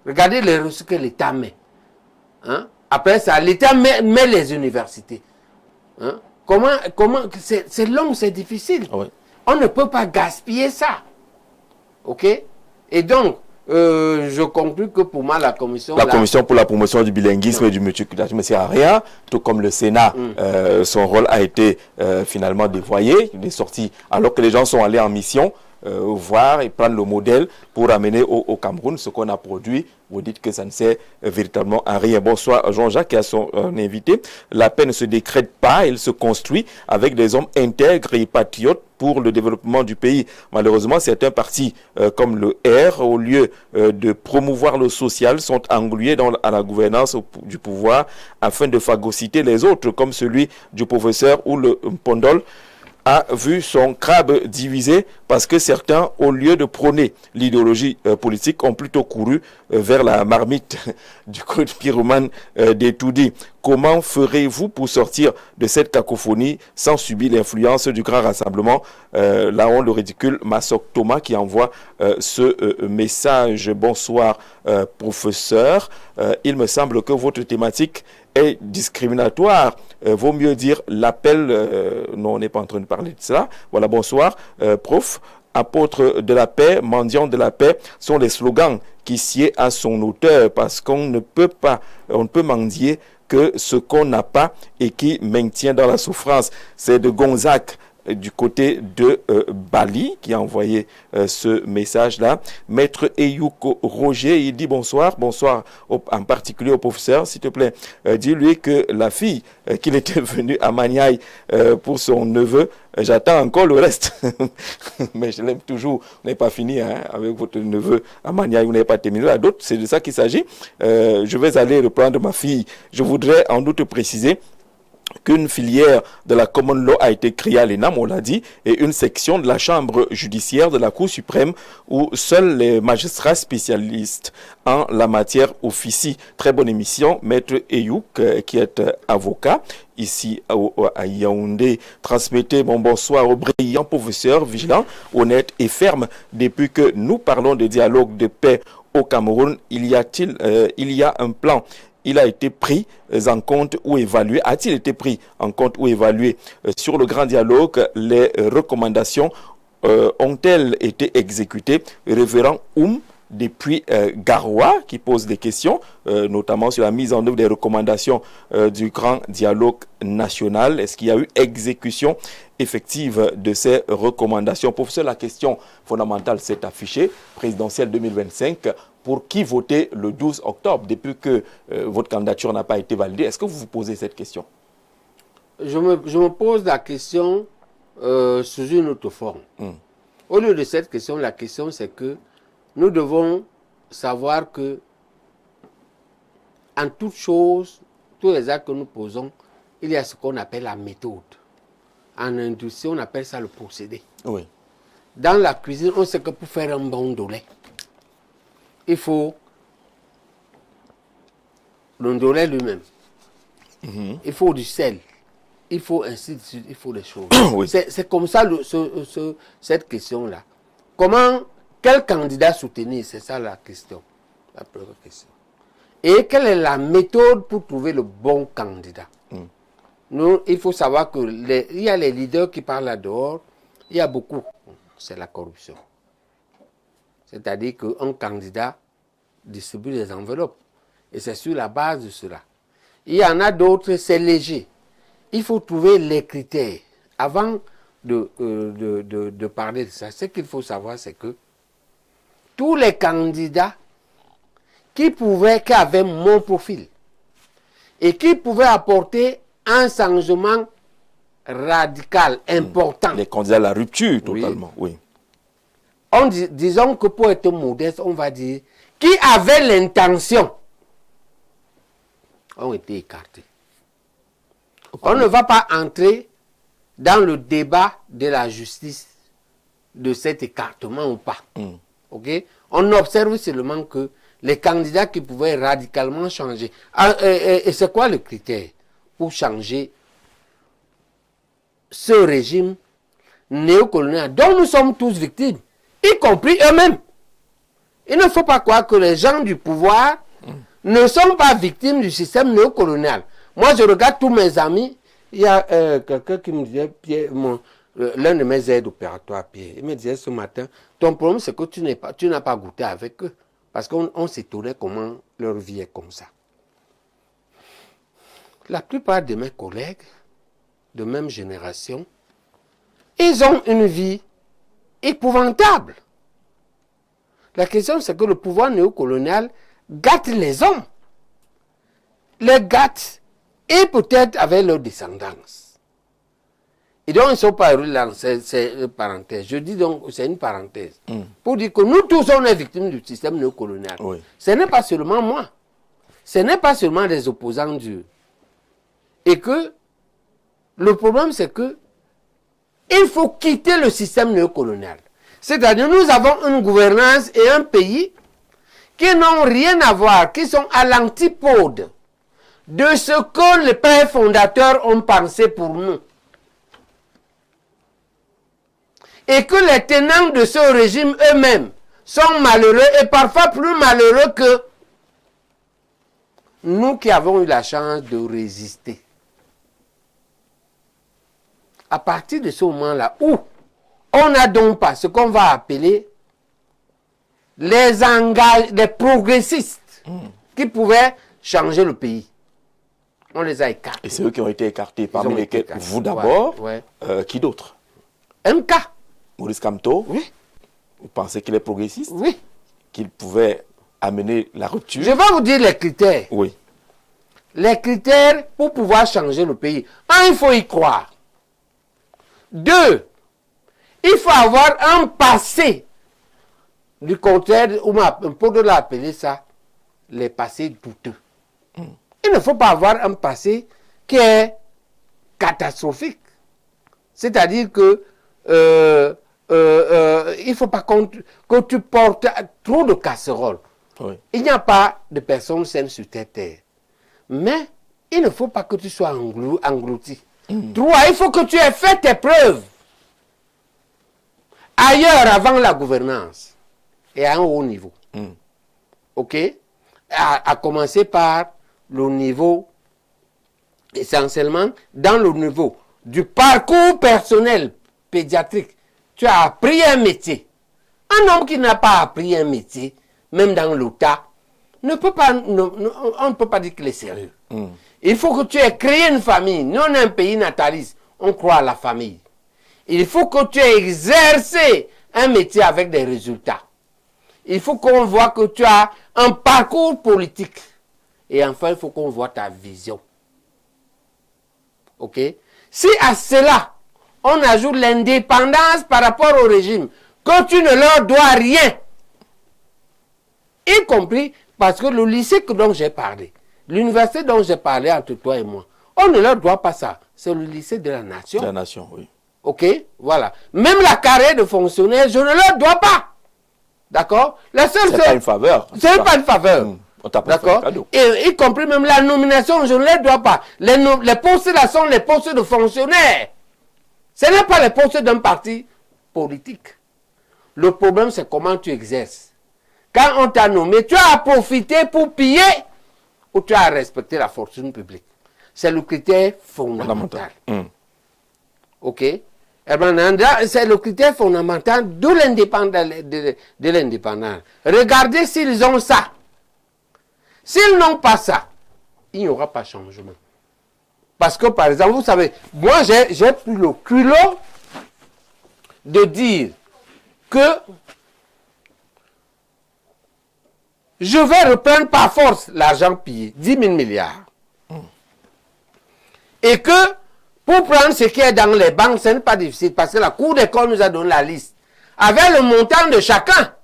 Regardez les ressources que l'État met. Hein? Après ça, l'État met les universités. Hein? Comment c'est long, c'est difficile. Oui. On ne peut pas gaspiller ça. OK? Et donc, je conclus que pour moi, la commission... La commission pour la promotion du bilinguisme et du multiculturalisme ne sert à rien. Tout comme le Sénat, son rôle a été finalement dévoyé. Il est sorti alors que les gens sont allés en mission. Voir et prendre le modèle pour amener au Cameroun ce qu'on a produit. Vous dites que ça ne sert véritablement à rien. Bonsoir Jean-Jacques et à son invité. La paix ne se décrète pas, elle se construit avec des hommes intègres et patriotes pour le développement du pays. Malheureusement, certains partis comme le R, au lieu de promouvoir le social, sont englués à la gouvernance du pouvoir afin de phagocyter les autres, comme celui du professeur ou le Pondol a vu son crabe divisé parce que certains, au lieu de prôner l'idéologie politique, ont plutôt couru vers la marmite du code pyromane des tout-dits. Comment ferez-vous pour sortir de cette cacophonie sans subir l'influence du grand rassemblement? Là, on le ridicule, Massok Thomas qui envoie ce message. Bonsoir, professeur. Il me semble que votre thématique est discriminatoire. Vaut mieux dire l'appel. Non, on n'est pas en train de parler de cela. Voilà, bonsoir, prof. Apôtre de la paix, mendiant de la paix sont les slogans qui sied à son auteur parce qu'on ne peut pas, on ne peut mendier que ce qu'on n'a pas et qui maintient dans la souffrance. C'est de Gonzague du côté de Bali qui a envoyé ce message-là. Maître Eyouko Roger, il dit bonsoir en particulier au professeur, s'il te plaît. Dis-lui que la fille qu'il était venu à Maniaï pour son neveu, j'attends encore le reste. Mais je l'aime toujours. Vous n'avez pas fini avec votre neveu à Maniaï, vous n'avez pas terminé la dot, c'est de ça qu'il s'agit. Je vais aller reprendre ma fille. Je voudrais en outre préciser qu'une filière de la Common Law a été créée à l'ENAM, on l'a dit, et une section de la Chambre judiciaire de la Cour suprême où seuls les magistrats spécialistes en la matière officient. Très bonne émission. Maître Eyouk, qui est avocat ici à Yaoundé, transmettez mon bonsoir au brillant professeur, vigilant, honnête et ferme. Depuis que nous parlons de dialogue de paix au Cameroun, il y a un plan. Il a été pris en compte ou évalué, a-t-il été pris en compte ou évalué sur le grand dialogue? Les recommandations ont-elles été exécutées? Révérend depuis Garoua qui pose des questions, notamment sur la mise en œuvre des recommandations du grand dialogue national. Est-ce qu'il y a eu exécution effective de ces recommandations? Professeur, la question fondamentale s'est affichée, présidentielle 2025, pour qui voter le 12 octobre, depuis que votre candidature n'a pas été validée? Est-ce que vous vous posez cette question? Je me pose la question sous une autre forme. Au lieu de cette question, la question c'est que nous devons savoir que en toute chose, tous les actes que nous posons, il y a ce qu'on appelle la méthode. En industrie, on appelle ça le procédé. Oui. Dans la cuisine, on sait que pour faire un bon dolé, il faut le ndolé lui-même. Il faut du sel. Il faut ainsi de suite, il faut des choses. Oui. C'est comme ça cette question-là. Quel candidat soutenir? C'est ça la question. La première question. Et quelle est la méthode pour trouver le bon candidat? Nous, il faut savoir que il y a les leaders qui parlent là dehors, il y a beaucoup. C'est la corruption. C'est-à-dire qu'un candidat distribue des enveloppes. Et c'est sur la base de cela. Il y en a d'autres, c'est léger. Il faut trouver les critères. Avant de parler de ça, ce qu'il faut savoir, c'est que tous les candidats qui avaient mon profil et qui pouvaient apporter un changement radical, important. Les candidats à la rupture, totalement, oui. Disons que pour être modeste, on va dire, qui avaient l'intention, ont été écartés. On ne va pas entrer dans le débat de la justice de cet écartement ou pas. Okay? On observe seulement que les candidats qui pouvaient radicalement changer. Et c'est quoi le critère pour changer ce régime néocolonial dont nous sommes tous victimes, y compris eux-mêmes? Il ne faut pas croire que les gens du pouvoir ne sont pas victimes du système néocolonial. Moi, je regarde tous mes amis. Il y a quelqu'un qui me disait, Pierre, l'un de mes aides opératoires, Pierre, il me disait ce matin, ton problème, c'est que tu n'as pas goûté avec eux. Parce qu'on s'étonnait comment leur vie est comme ça. La plupart de mes collègues, de même génération, ils ont une vie épouvantable. La question, c'est que le pouvoir néocolonial gâte les hommes. Les gâte et peut-être avec leur descendance. Et donc, ils ne sont pas heureux là, c'est une parenthèse. Je dis donc, c'est une parenthèse. Pour dire que nous tous, on est victimes du système néocolonial. Oui. Ce n'est pas seulement moi. Ce n'est pas seulement des opposants durs. Et que le problème, c'est que il faut quitter le système néocolonial. C'est-à-dire, nous avons une gouvernance et un pays qui n'ont rien à voir, qui sont à l'antipode de ce que les pères fondateurs ont pensé pour nous. Et que les tenants de ce régime eux-mêmes sont malheureux et parfois plus malheureux que nous qui avons eu la chance de résister. À partir de ce moment-là où on n'a donc pas ce qu'on va appeler les progressistes qui pouvaient changer le pays. On les a écartés. Et c'est eux qui ont été écartés, parmi lesquels vous d'abord, qui d'autre? MK. Maurice Kamto. Oui. Vous pensez qu'il est progressiste? Oui. Qu'il pouvait amener la rupture? Je vais vous dire les critères. Oui. Les critères pour pouvoir changer le pays. Un, il faut y croire. Deux, il faut avoir un passé. Du contraire, on peut l'appeler ça, les passés douteux. Il ne faut pas avoir un passé qui est catastrophique. C'est-à-dire que il ne faut pas que tu portes trop de casseroles. Oui. Il n'y a pas de personnes saines sur cette terre. Mais il ne faut pas que tu sois englouti. Trois, il faut que tu aies fait tes preuves ailleurs avant la gouvernance et à un haut niveau. OK? À commencer par le niveau, essentiellement, dans le niveau du parcours personnel pédiatrique. Tu as appris un métier. Un homme qui n'a pas appris un métier, même dans l'État, on ne peut pas dire qu'il est sérieux. Il faut que tu aies créé une famille. Nous, on est un pays nataliste. On croit à la famille. Il faut que tu aies exercé un métier avec des résultats. Il faut qu'on voit que tu as un parcours politique. Et enfin, il faut qu'on voit ta vision. OK? Si à cela, on ajoute l'indépendance par rapport au régime, que tu ne leur dois rien, y compris parce que le lycée dont j'ai parlé, l'université dont j'ai parlé entre toi et moi, on ne leur doit pas ça. C'est le lycée de la nation. De la nation, oui. OK? Voilà. Même la carrière de fonctionnaire, je ne leur dois pas. D'accord? La seule C'est pas une faveur. C'est pas une faveur. On t'a pas fait un cadeau. Et y compris même la nomination, je ne les dois pas. Les postes là sont les postes de fonctionnaires. Ce n'est pas les postes d'un parti politique. Le problème, c'est comment tu exerces. Quand on t'a nommé, tu as profité pour piller ou tu as respecté la fortune publique. C'est le critère fondamental. OK? C'est le critère fondamental de l'indépendance. Regardez s'ils ont ça. S'ils n'ont pas ça, il n'y aura pas de changement. Parce que, par exemple, vous savez, moi, j'ai pris le culot de dire que je vais reprendre par force l'argent pillé, 10 000 milliards. Et que, pour prendre ce qui est dans les banques, ce n'est pas difficile, parce que la Cour des comptes nous a donné la liste. Avec le montant de chacun.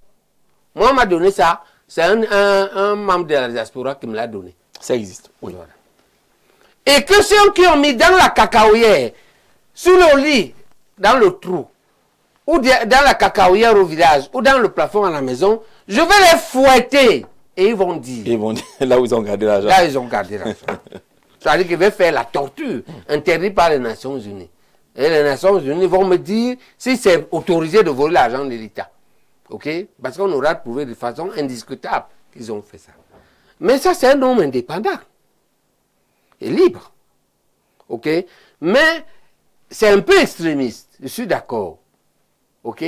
Moi, on m'a donné ça. C'est un membre de la diaspora qui me l'a donné. Ça existe, oui. Voilà. Et que ceux qui ont mis dans la cacaoyère, sous le lit, dans le trou, ou dans la cacaoyère au village, ou dans le plafond à la maison, je vais les fouetter. Et ils vont dire. Ils vont dire là où ils ont gardé l'argent. Là, ils ont gardé l'argent. C'est-à-dire qu'ils vont faire la torture interdite par les Nations Unies. Et les Nations Unies vont me dire si c'est autorisé de voler l'argent de l'État. OK? Parce qu'on aura prouvé de façon indiscutable qu'ils ont fait ça. Mais ça, c'est un homme indépendant. Et libre. OK? Mais c'est un peu extrémiste. Je suis d'accord. OK?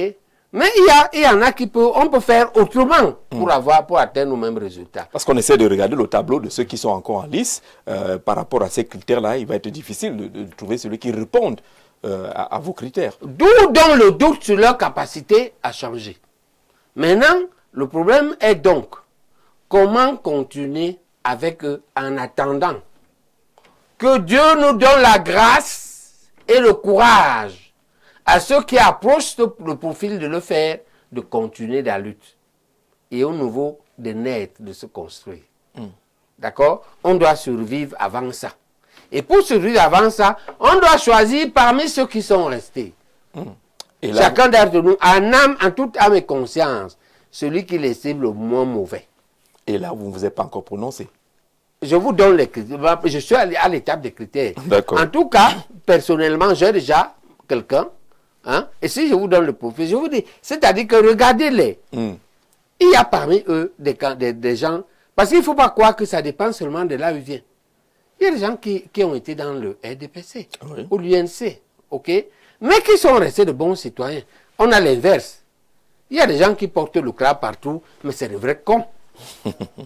Mais il y en a on peut faire autrement pour atteindre nos mêmes résultats. Parce qu'on essaie de regarder le tableau de ceux qui sont encore en lice. Par rapport à ces critères-là, il va être difficile de trouver celui qui réponde à vos critères. D'où donc le doute sur leur capacité à changer. Maintenant, le problème est donc comment continuer avec eux en attendant que Dieu nous donne la grâce et le courage à ceux qui approchent le profil de le faire, de continuer la lutte. Et au niveau de naître, de se construire. D'accord? On doit survivre avant ça. Et pour survivre avant ça, on doit choisir parmi ceux qui sont restés. Et là, chacun d'entre nous, en toute âme et conscience, celui qui l'estime le moins mauvais. Et là, vous ne vous êtes pas encore prononcé. Je vous donne les critères. Je suis à l'étape des critères. En tout cas, personnellement, j'ai déjà quelqu'un. Hein? Et si je vous donne le profil, je vous dis, c'est-à-dire que regardez-les. Il y a parmi eux des gens, parce qu'il ne faut pas croire que ça dépend seulement de là où ils viennent. Il y a des gens qui ont été dans le RDPC ou l'UNC, ok? Mais qui sont restés de bons citoyens. On a l'inverse. Il y a des gens qui portent le crabe partout, mais c'est des vrais cons.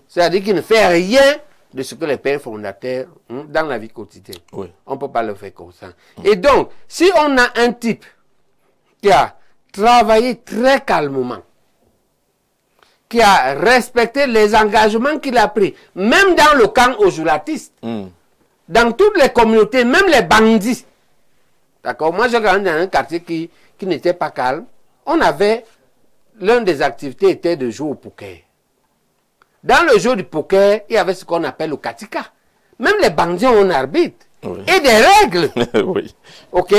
C'est-à-dire qu'ils ne font rien de ce que les pères fondateurs dans la vie quotidienne. On ne peut pas le faire comme ça. Et donc, si on a un type qui a travaillé très calmement, qui a respecté les engagements qu'il a pris, même dans le camp ojulatistes, dans toutes les communautés, même les bandits. D'accord? Moi, j'ai grandi dans un quartier qui n'était pas calme. On avait, l'une des activités était de jouer au poker. Dans le jeu du poker, il y avait ce qu'on appelle le katika. Même les bandits ont un arbitre. Et des règles. OK?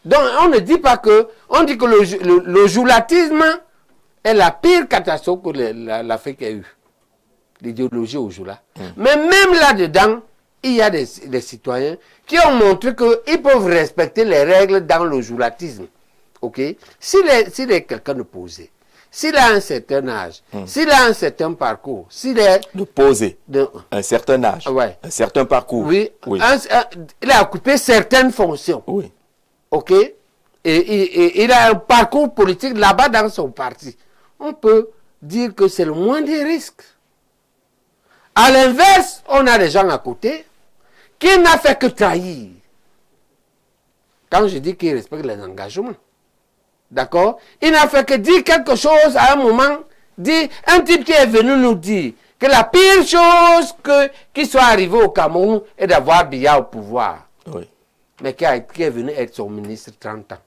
Donc, on ne dit pas que... On dit que le joulatisme est la pire catastrophe que l'Afrique a eue. L'idéologie au joula. Mais même là-dedans, il y a des citoyens qui ont montré qu'ils peuvent respecter les règles dans le joulatisme. OK? S'il est quelqu'un de posé, s'il a un certain âge, s'il a un certain parcours, s'il est... De poser, un certain âge, un certain parcours. Oui, il a occupé certaines fonctions. Oui. OK? Et il a un parcours politique là-bas dans son parti. On peut dire que c'est le moins des risques. À l'inverse, on a des gens à côté qui n'a fait que trahir. Quand je dis qu'il respecte les engagements. D'accord? Il n'a fait que dire quelque chose à un moment. Un type qui est venu nous dire que la pire chose qui soit arrivé au Cameroun est d'avoir Biya au pouvoir. Oui. Mais qui est venu être son ministre 30 ans.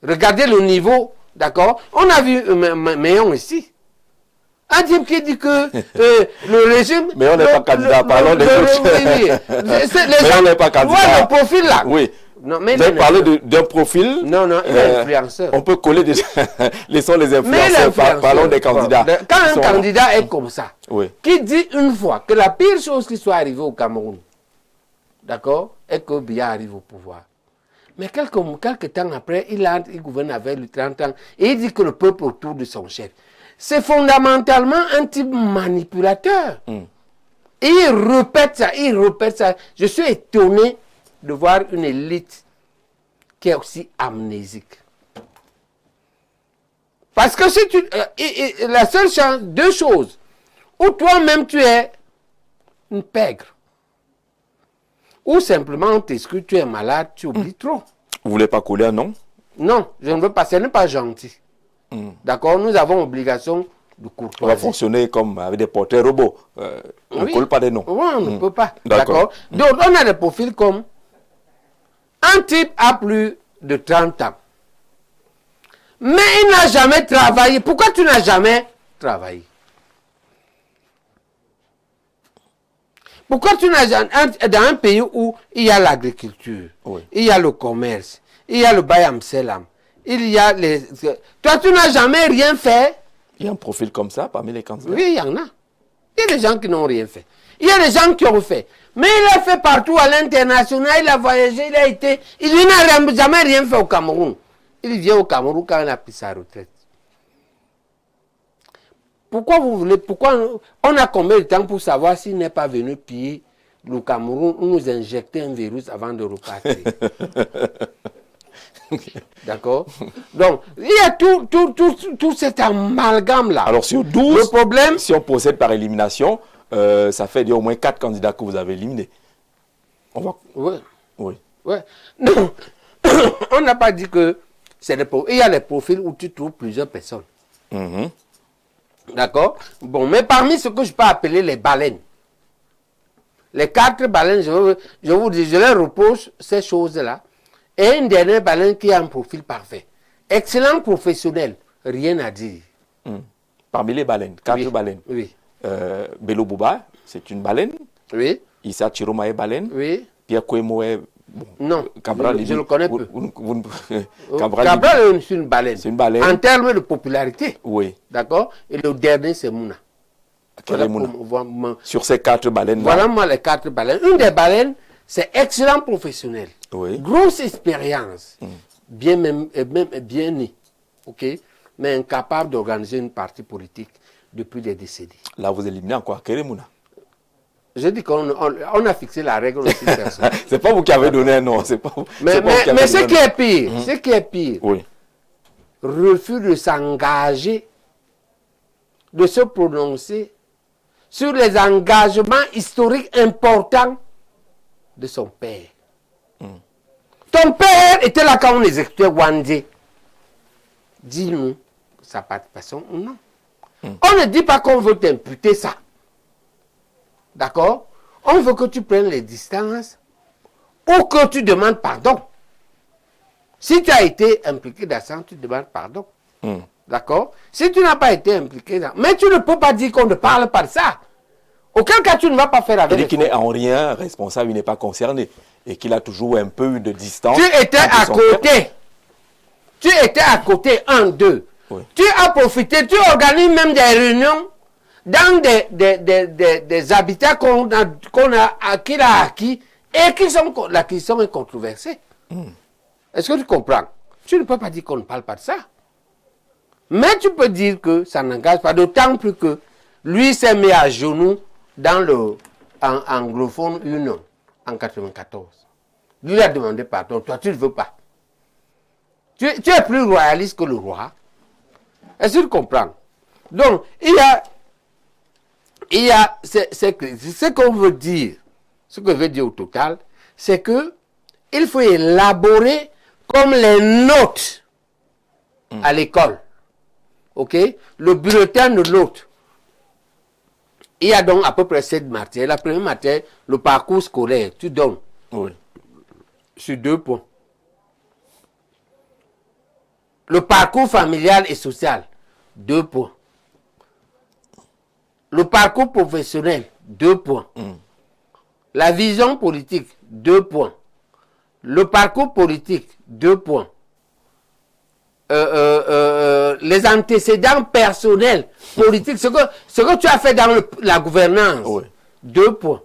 Regardez le niveau, d'accord? On a vu Méon ici. Un type qui dit que le régime... Mais on n'est pas candidat, parlons des autres. Mais on n'est pas candidat. Ouais, le profil là. Oui. Non, mais Vous avez parlé d'un profil. Non, non, il est influenceur. On peut coller des... les Mais influenceurs. Parlons des candidats. Quand un candidat est comme ça, oui. qui dit une fois que la pire chose qui soit arrivée au Cameroun, d'accord, est que Biya arrive au pouvoir. Mais quelques temps après, il gouverne avec lui 30 ans et il dit que le peuple autour de son chef. C'est fondamentalement un type manipulateur. Et il répète ça. Je suis étonné de voir une élite qui est aussi amnésique. Parce que si tu... la seule chance, deux choses. Ou toi-même tu es une pègre. Ou simplement on t'excuse, tu es malade, tu oublies trop. Vous voulez pas coller un nom? Non, je ne veux pas, ce n'est pas gentil. D'accord, nous avons obligation de courtoisie. On va fonctionner comme avec des porteurs robots. On ne colle pas des noms. Oui, on ne peut pas. D'accord. Donc, on a des profils comme un type a plus de 30 ans. Mais il n'a jamais travaillé. Pourquoi tu n'as jamais travaillé? Pourquoi tu n'as jamais... Dans un pays où il y a l'agriculture, il y a le commerce, il y a le bayam selam, il y a les... Toi, tu n'as jamais rien fait. Il y a un profil comme ça parmi les candidats? Oui, il y en a. Il y a des gens qui n'ont rien fait. Il y a des gens qui ont fait. Mais il a fait partout à l'international, il a voyagé, il a été... Il n'a jamais rien fait au Cameroun. Il vient au Cameroun quand il a pris sa retraite. Pourquoi vous voulez... Pourquoi on a combien de temps pour savoir s'il n'est pas venu piller le Cameroun ou nous injecter un virus avant de repartir? D'accord? Donc, il y a tout cet amalgame-là. Alors, sur 12, le problème, si on procède par élimination, ça fait au moins 4 candidats que vous avez éliminés. On va... Oui. Oui. Ouais. Non, on n'a pas dit que c'est des profils. Il y a des profils où tu trouves plusieurs personnes. D'accord? Bon, mais parmi ce que je peux appeler les baleines, les 4 baleines, je vous dis, je les repose ces choses-là. Et une dernière baleine qui a un profil parfait. Excellent professionnel, rien à dire. Parmi les baleines, 4 baleines. Oui. Bello Bouba, c'est une baleine. Oui. Issa Chiroma est baleine. Oui. Pierre Kouemo est... Bon, non, Cabral, je le connais peu. Cabral, c'est une baleine. C'est une baleine. En termes de popularité. Oui. D'accord? Et le dernier, c'est Mouna. Sur ces 4 baleines. Voilà moi les 4 baleines. Une des baleines, c'est excellent professionnel. Oui. Grosse expérience. Bien né. OK? Mais incapable d'organiser une partie politique depuis des décennies. Là, vous éliminez encore Keremouna. Je dis qu'on a fixé la règle aussi. C'est pas vous qui avez donné un nom. Mais ce qui est pire, oui. Refus de s'engager, de se prononcer sur les engagements historiques importants de son père. Ton père était là quand on exécutait Wandé. Dis-nous sa participation ou non. On ne dit pas qu'on veut t'imputer ça. D'accord? On veut que tu prennes les distances ou que tu demandes pardon. Si tu as été impliqué dans ça, tu demandes pardon. D'accord? Si tu n'as pas été impliqué dans... Mais tu ne peux pas dire qu'on ne parle pas de ça. Auquel cas, tu ne vas pas faire avec... Il dit qu'il n'est en rien responsable, il n'est pas concerné. Et qu'il a toujours un peu eu de distance. Tu étais à côté. Tu étais à côté, 1, 2. Oui. Tu as profité, tu organises même des réunions dans des habitats qu'il a acquis et qui sont controversés. Est-ce que tu comprends? Tu ne peux pas dire qu'on ne parle pas de ça. Mais tu peux dire que ça n'engage pas, d'autant plus que lui s'est mis à genoux dans le anglophone Union en 1994. Lui a demandé pardon, toi tu ne veux pas. Tu es plus royaliste que le roi. Est-ce que tu comprends? Donc, ce qu'on veut dire, ce que veut dire au total, c'est que il faut élaborer comme les notes à l'école. OK? Le bulletin de notes. Il y a donc à peu près 7 matières. La première matière, le parcours scolaire, tu donnes. Oui. Sur 2 points. Le parcours familial et social, 2 points. Le parcours professionnel, 2 points. La vision politique, 2 points. Le parcours politique, 2 points. Les antécédents personnels, politiques, ce que tu as fait dans la gouvernance, 2 points.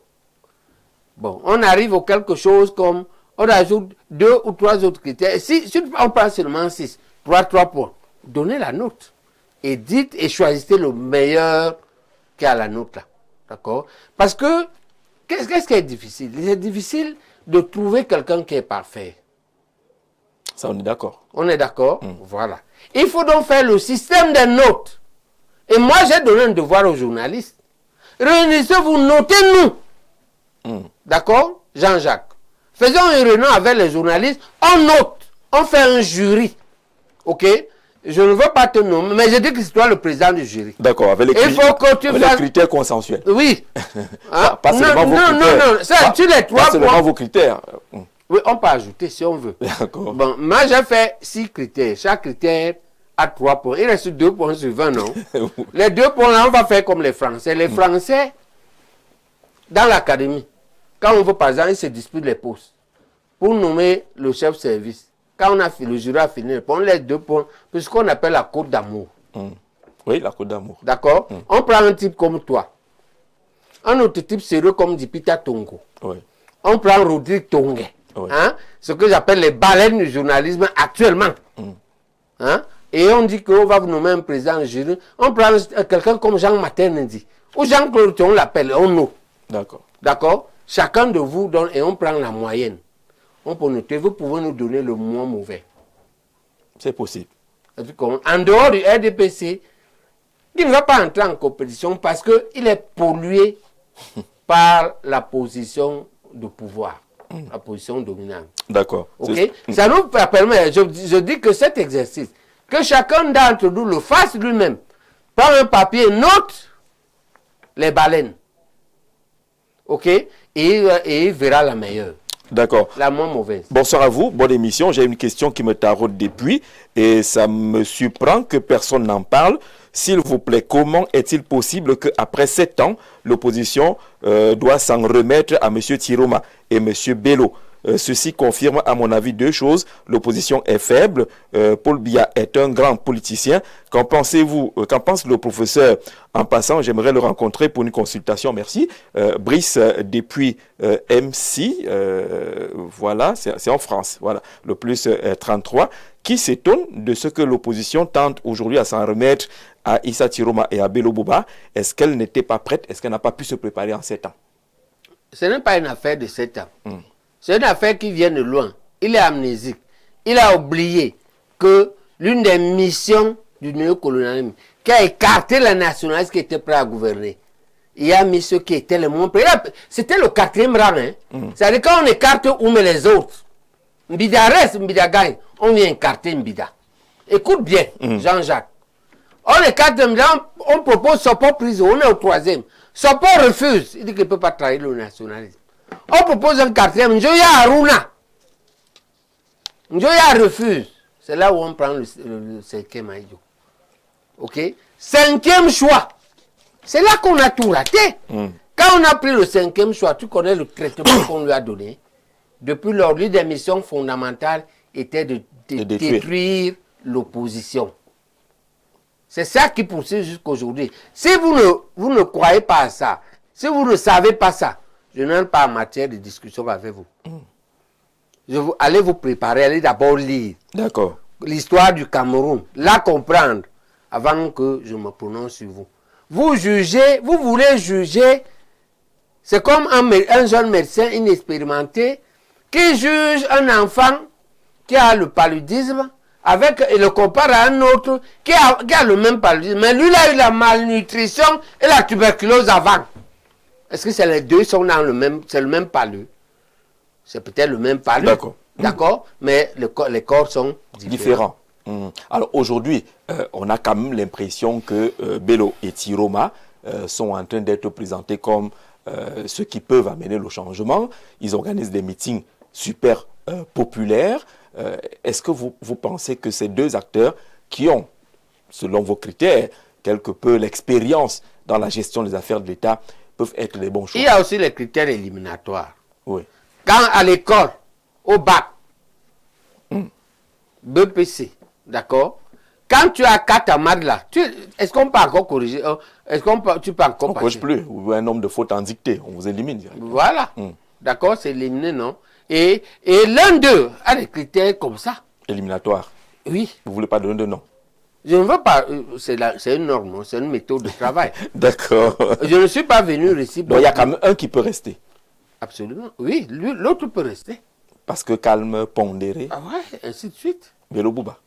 Bon, on arrive à quelque chose comme, on ajoute 2 ou 3 autres critères. Si on prend seulement 6, 3 points, donnez la note. Et dites et choisissez le meilleur qui a la note là. D'accord? Parce que, qu'est-ce qui est difficile? C'est difficile de trouver quelqu'un qui est parfait. Ça, on est d'accord. On est d'accord? Voilà. Il faut donc faire le système des notes. Et moi, j'ai donné un devoir aux journalistes. Réunissez-vous, notez-nous. D'accord? Jean-Jacques. Faisons une réunion avec les journalistes. On note. On fait un jury. OK? Je ne veux pas te nommer, mais je dis que c'est toi le président du jury. D'accord, avec les critères consensuels. Oui. Hein? Pas seulement vos critères. Non. Ça, tu les 3 points. Pas seulement vos critères. Oui, on peut ajouter si on veut. D'accord. Bon, moi j'ai fait 6 critères. Chaque critère a 3 points. Il reste 2 points sur 20, non? Les 2 points là, on va faire comme les Français. Les Français, dans l'académie, quand on veut par exemple, ils se disputent les postes pour nommer le chef de service. Quand on a le jury a fini, on laisse 2 points, c'est ce qu'on appelle la côte d'amour. Oui, la côte d'amour. D'accord? On prend un type comme toi. Un autre type sérieux comme Dipita Tongo. Oui. On prend Rodrigue Tongue. Oui. Hein? Ce que j'appelle les baleines du journalisme actuellement. Hein? Et on dit qu'on va vous nommer un président du jury. On prend quelqu'un comme Jean Maternendi. Ou Jean-Claude, on l'appelle, on note. D'accord. D'accord? Chacun de vous donne et on prend la moyenne. On peut noter, vous pouvez nous donner le moins mauvais. C'est possible. En dehors du RDPC, il ne va pas entrer en compétition parce qu'il est pollué par la position de pouvoir, la position dominante. D'accord. Okay? Ça nous permet, je dis que cet exercice, que chacun d'entre nous le fasse lui-même. Prends un papier, note les baleines. OK? Et il verra la meilleure. D'accord. La moins mauvaise. Bonsoir à vous, bonne émission. J'ai une question qui me taraude depuis et ça me surprend que personne n'en parle. S'il vous plaît, comment est-il possible qu'après 7 ans, l'opposition doit s'en remettre à M. Tiroma et M. Bello? Ceci confirme à mon avis 2 choses. L'opposition est faible. Paul Biya est un grand politicien. Qu'en pensez-vous? Qu'en pense le professeur? En passant, j'aimerais le rencontrer pour une consultation. Merci. Brice depuis MC. Voilà, c'est en France. Voilà, le plus 33. Qui s'étonne de ce que l'opposition tente aujourd'hui à s'en remettre à Issa Tiroma et à Bello Bouba? Est-ce qu'elle n'était pas prête? Est-ce qu'elle n'a pas pu se préparer en 7 ans? Ce n'est pas une affaire de 7 ans. C'est une affaire qui vient de loin. Il est amnésique. Il a oublié que l'une des missions du néocolonialisme, qui a écarté les nationalistes qui étaient prêts à gouverner, il a mis ceux qui étaient les moins prêts. C'était le 4e rang. Hein? C'est-à-dire quand on écarte où mais les autres, Mbida reste, Mbida gagne, on vient écarter Mbida. Écoute bien, Jean-Jacques. On écarte Mbida, on propose Sopo prison, on est au 3e. Sopo refuse, il dit qu'il ne peut pas trahir le nationalisme. On propose un 4e, Njoya Aruna. Njoya refuse. C'est là où on prend le 5e Aïdjo. OK? 5e choix. C'est là qu'on a tout raté. Quand on a pris le 5e choix, tu connais le traitement qu'on lui a donné. Depuis lors, l'une des missions fondamentales était de détruire l'opposition. C'est ça qui poursuit jusqu'aujourd'hui. Si vous ne croyez pas à ça, si vous ne savez pas ça, je n'aime pas en matière de discussion avec vous. Allez vous préparer, allez d'abord lire. D'accord. L'histoire du Cameroun, la comprendre avant que je me prononce sur vous. Vous jugez, vous voulez juger, c'est comme un jeune médecin inexpérimenté qui juge un enfant qui a le paludisme et le compare à un autre qui a le même paludisme. Mais lui, il a eu la malnutrition et la tuberculose avant. Est-ce que c'est les deux sont dans c'est le même palud? C'est peut-être le même palud. D'accord. D'accord? Mais les corps sont différents. Alors aujourd'hui, on a quand même l'impression que Bello et Tiroma sont en train d'être présentés comme ceux qui peuvent amener le changement. Ils organisent des meetings super populaires. Est-ce que vous pensez que ces 2 acteurs qui ont, selon vos critères, quelque peu l'expérience dans la gestion des affaires de l'État, peuvent être les bons choix? Il y a aussi les critères éliminatoires. Oui. Quand à l'école, au bac, BPC, d'accord? Quand tu as 4 amades là, est-ce qu'on peut encore corriger? Tu peux encore On ne passer? corrige plus. Vous avez un nombre de fautes en dictée. On vous élimine directement. Voilà. D'accord, c'est éliminé, non? Et l'un d'eux a des critères comme ça. Éliminatoire. Oui. Vous ne voulez pas donner de nom? Je ne veux pas. C'est une norme, c'est une méthode de travail. D'accord. Je ne suis pas venu ici. Donc il y a quand même un qui peut rester. Absolument. Oui, l'autre peut rester. Parce que calme, pondéré. Ah ouais, ainsi de suite. Bélo Bouba.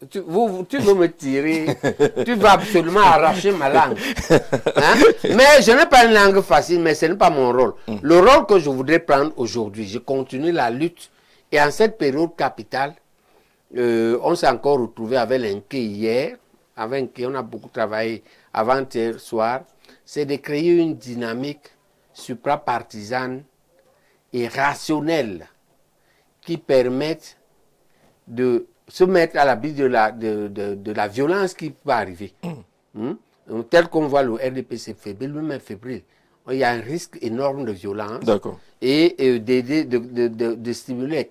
Tu veux me tirer, tu vas absolument arracher ma langue. Hein? Mais je n'ai pas une langue facile, mais ce n'est pas mon rôle. Le rôle que je voudrais prendre aujourd'hui, je continue la lutte. Et en cette période capitale, on s'est encore retrouvé avec l'Inqué hier. Avec qui on a beaucoup travaillé avant-hier soir. C'est de créer une dynamique suprapartisane et rationnelle qui permette de se mettre à l'abri de la violence qui peut arriver. Tel qu'on voit le RDPC fébrile, lui-même fébrile. Il y a un risque énorme de violence. D'accord. Et de stimuler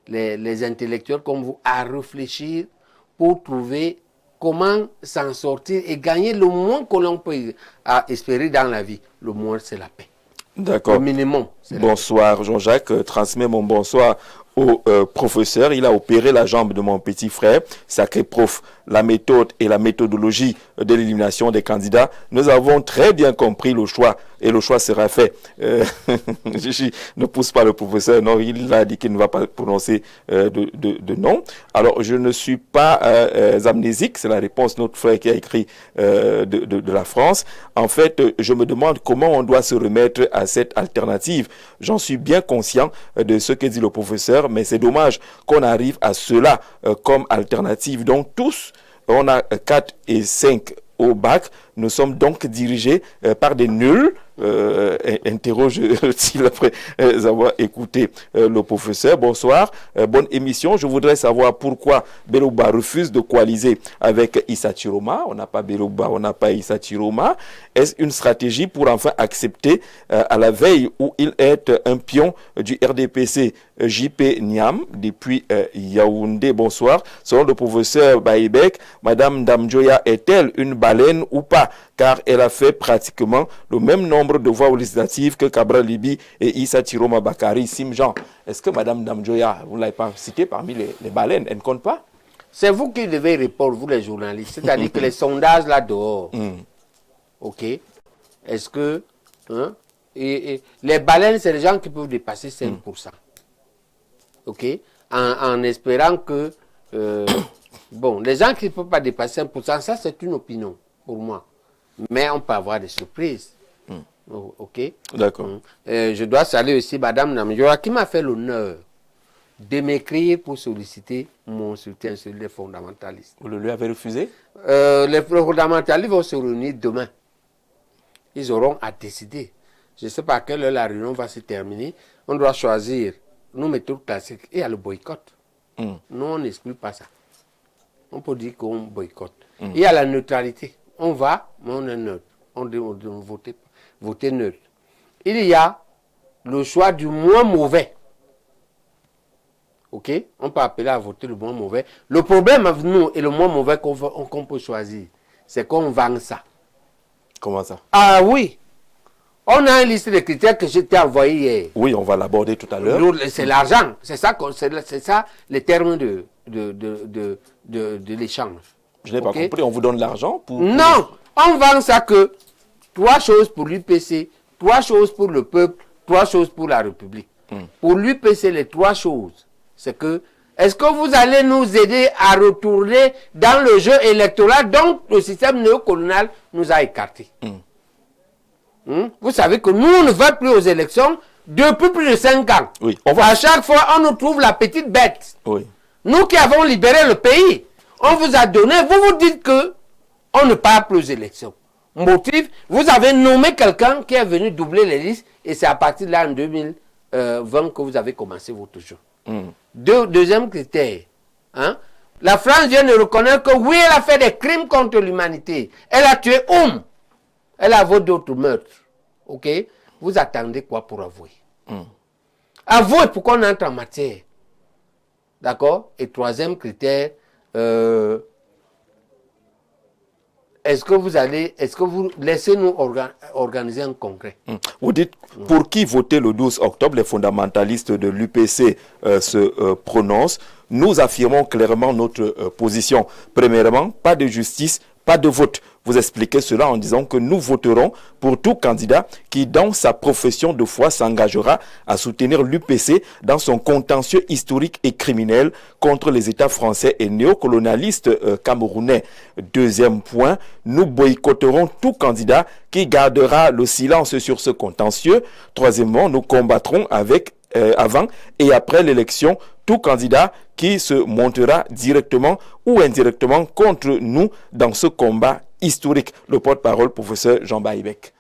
les intellectuels comme vous à réfléchir pour trouver comment s'en sortir et gagner le moins que l'on peut espérer dans la vie. Le moins, c'est la paix. D'accord. Le minimum. Bonsoir Jean-Jacques, transmets mon bonsoir au professeur. Il a opéré la jambe de mon petit frère. Sacré prof, la méthode et la méthodologie de l'élimination des candidats. Nous avons très bien compris le choix et le choix sera fait. Ne pousse pas le professeur. Non, il a dit qu'il ne va pas prononcer de nom. Alors, je ne suis pas amnésique. C'est la réponse de notre frère qui a écrit de la France. En fait, je me demande comment on doit se remettre à cette alternative. J'en suis bien conscient de ce que dit le professeur, mais c'est dommage qu'on arrive à cela comme alternative. Donc tous, on a 4 et 5 au bac. Nous sommes donc dirigés par des nuls. Interroge-t-il après avoir écouté le professeur. Bonsoir, bonne émission. Je voudrais savoir pourquoi Belouba refuse de coaliser avec Issa Chiroma. On n'a pas Belouba, on n'a pas Issa Chiroma. Est-ce une stratégie pour enfin accepter à la veille où il est un pion du RDPC JP Niam depuis Yaoundé? Bonsoir. Selon le professeur Baïbek, Madame Damjoya est-elle une baleine ou pas? Car elle a fait pratiquement le même nombre de voix législatives que Cabral Libi et Issa Chiroma Bakari Simjan. Est-ce que Madame Damjoya, vous ne l'avez pas citée parmi les baleines, elle ne compte pas? C'est vous qui devez répondre, vous les journalistes. C'est-à-dire que les sondages là dehors, ok, est-ce que et les baleines, c'est les gens qui peuvent dépasser 5%. Ok, en espérant que, bon, les gens qui ne peuvent pas dépasser 5%, ça c'est une opinion pour moi. Mais on peut avoir des surprises. Ok. D'accord. Je dois saluer aussi Madame Namjoa qui m'a fait l'honneur de m'écrire pour solliciter mon soutien sur les fondamentalistes. Vous le lui avez refusé? Les fondamentalistes vont se réunir demain. Ils auront à décider. Je ne sais pas à quelle heure la réunion va se terminer. On doit choisir nos méthodes classiques. Et il y a le boycott. Nous, on n'exclut pas ça. On peut dire qu'on boycotte. Il y a la neutralité. On va, mais on est neutre. On doit voter neutre. Il y a le choix du moins mauvais. Ok? On peut appeler à voter le moins mauvais. Le problème avec nous et le moins mauvais qu'on peut choisir, c'est qu'on vend ça. Comment ça? Ah oui. On a une liste de critères que je t'ai envoyé hier. Oui, on va l'aborder tout à l'heure. C'est l'argent. C'est ça les termes de l'échange. Je n'ai pas compris. On vous donne l'argent pour... Non, on vend ça que 3 choses pour l'UPC, 3 choses pour le peuple, 3 choses pour la République. Pour l'UPC, les 3 choses, c'est que, est-ce que vous allez nous aider à retourner dans le jeu électoral dont le système néocolonial nous a écartés? Vous savez que nous, on ne va plus aux élections depuis plus de 5 ans. Oui. À chaque fois, on nous trouve la petite bête. Oui. Nous qui avons libéré le pays, on vous a donné, vous vous dites que on ne part plus aux élections. Motif, vous avez nommé quelqu'un qui est venu doubler les listes et c'est à partir de là, en 2020, que vous avez commencé votre jeu. Deuxième critère, la France vient de reconnaître que oui, elle a fait des crimes contre l'humanité. Elle a tué elle a avoué d'autres meurtres. Ok? Vous attendez quoi pour avouer? Avouez pourquoi on entre en matière. D'accord? Et troisième critère, est-ce que vous laissez-nous organiser un congrès? Vous dites, pour qui voter le 12 octobre, les fondamentalistes de l'UPC se prononcent. Nous affirmons clairement notre position. Premièrement, pas de justice, pas de vote. Vous expliquez cela en disant que nous voterons pour tout candidat qui, dans sa profession de foi, s'engagera à soutenir l'UPC dans son contentieux historique et criminel contre les États français et néocolonialistes camerounais. Deuxième point, nous boycotterons tout candidat qui gardera le silence sur ce contentieux. Troisièmement, nous combattrons avant et après l'élection tout candidat qui se montera directement ou indirectement contre nous dans ce combat historique. Le porte-parole, professeur Jean Baïbek.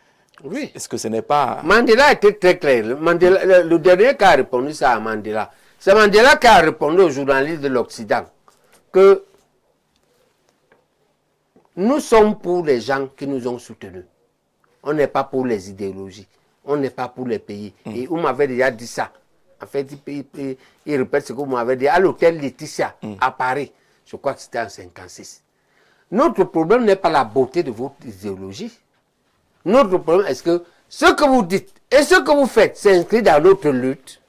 Oui. Est-ce que ce n'est pas... Mandela était très clair. Le dernier qui a répondu ça à Mandela, c'est Mandela qui a répondu aux journalistes de l'Occident que nous sommes pour les gens qui nous ont soutenus. On n'est pas pour les idéologies. On n'est pas pour les pays. Et on m'avait déjà dit ça. En fait, il répète ce que vous m'avez dit à l'hôtel Laetitia à Paris. Je crois que c'était en 1956. Notre problème n'est pas la beauté de votre idéologie. Notre problème est que ce que vous dites et ce que vous faites s'inscrit dans notre lutte.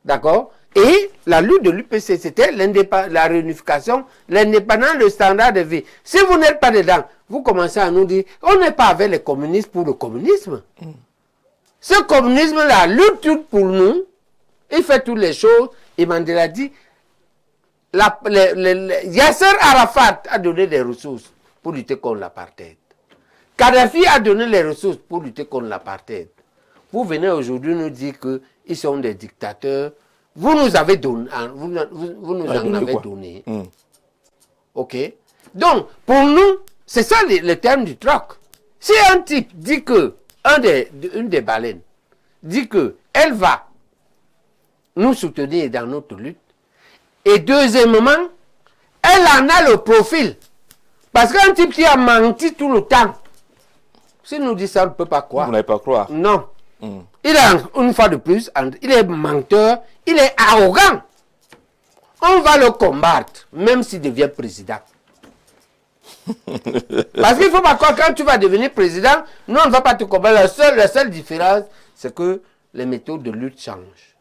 D'accord? Et la lutte de l'UPC, c'était la réunification, l'indépendance, le standard de vie. Si vous n'êtes pas dedans, vous commencez à nous dire on n'est pas avec les communistes pour le communisme. Ce communisme-là lutte pour nous, il fait toutes les choses. Et Mandela dit, Yasser Arafat a donné des ressources pour lutter contre l'apartheid. Kadhafi a donné les ressources pour lutter contre l'apartheid. Vous venez aujourd'hui nous dire qu'ils sont des dictateurs. Vous nous avez donné, vous nous en avez donné. Ok? Donc, pour nous, c'est ça le terme du troc. Si un type dit que, une des baleines, dit qu'elle va nous soutenir dans notre lutte, et deuxièmement, elle en a le profil. Parce qu'un type qui a menti tout le temps, s'il nous dit ça, on ne peut pas croire. Vous n'allez pas croire. Non. Il est, une fois de plus, il est menteur, il est arrogant. On va le combattre, même s'il devient président. Parce qu'il ne faut pas croire que quand tu vas devenir président, nous on ne va pas te combattre. La seule différence, c'est que les méthodes de lutte changent.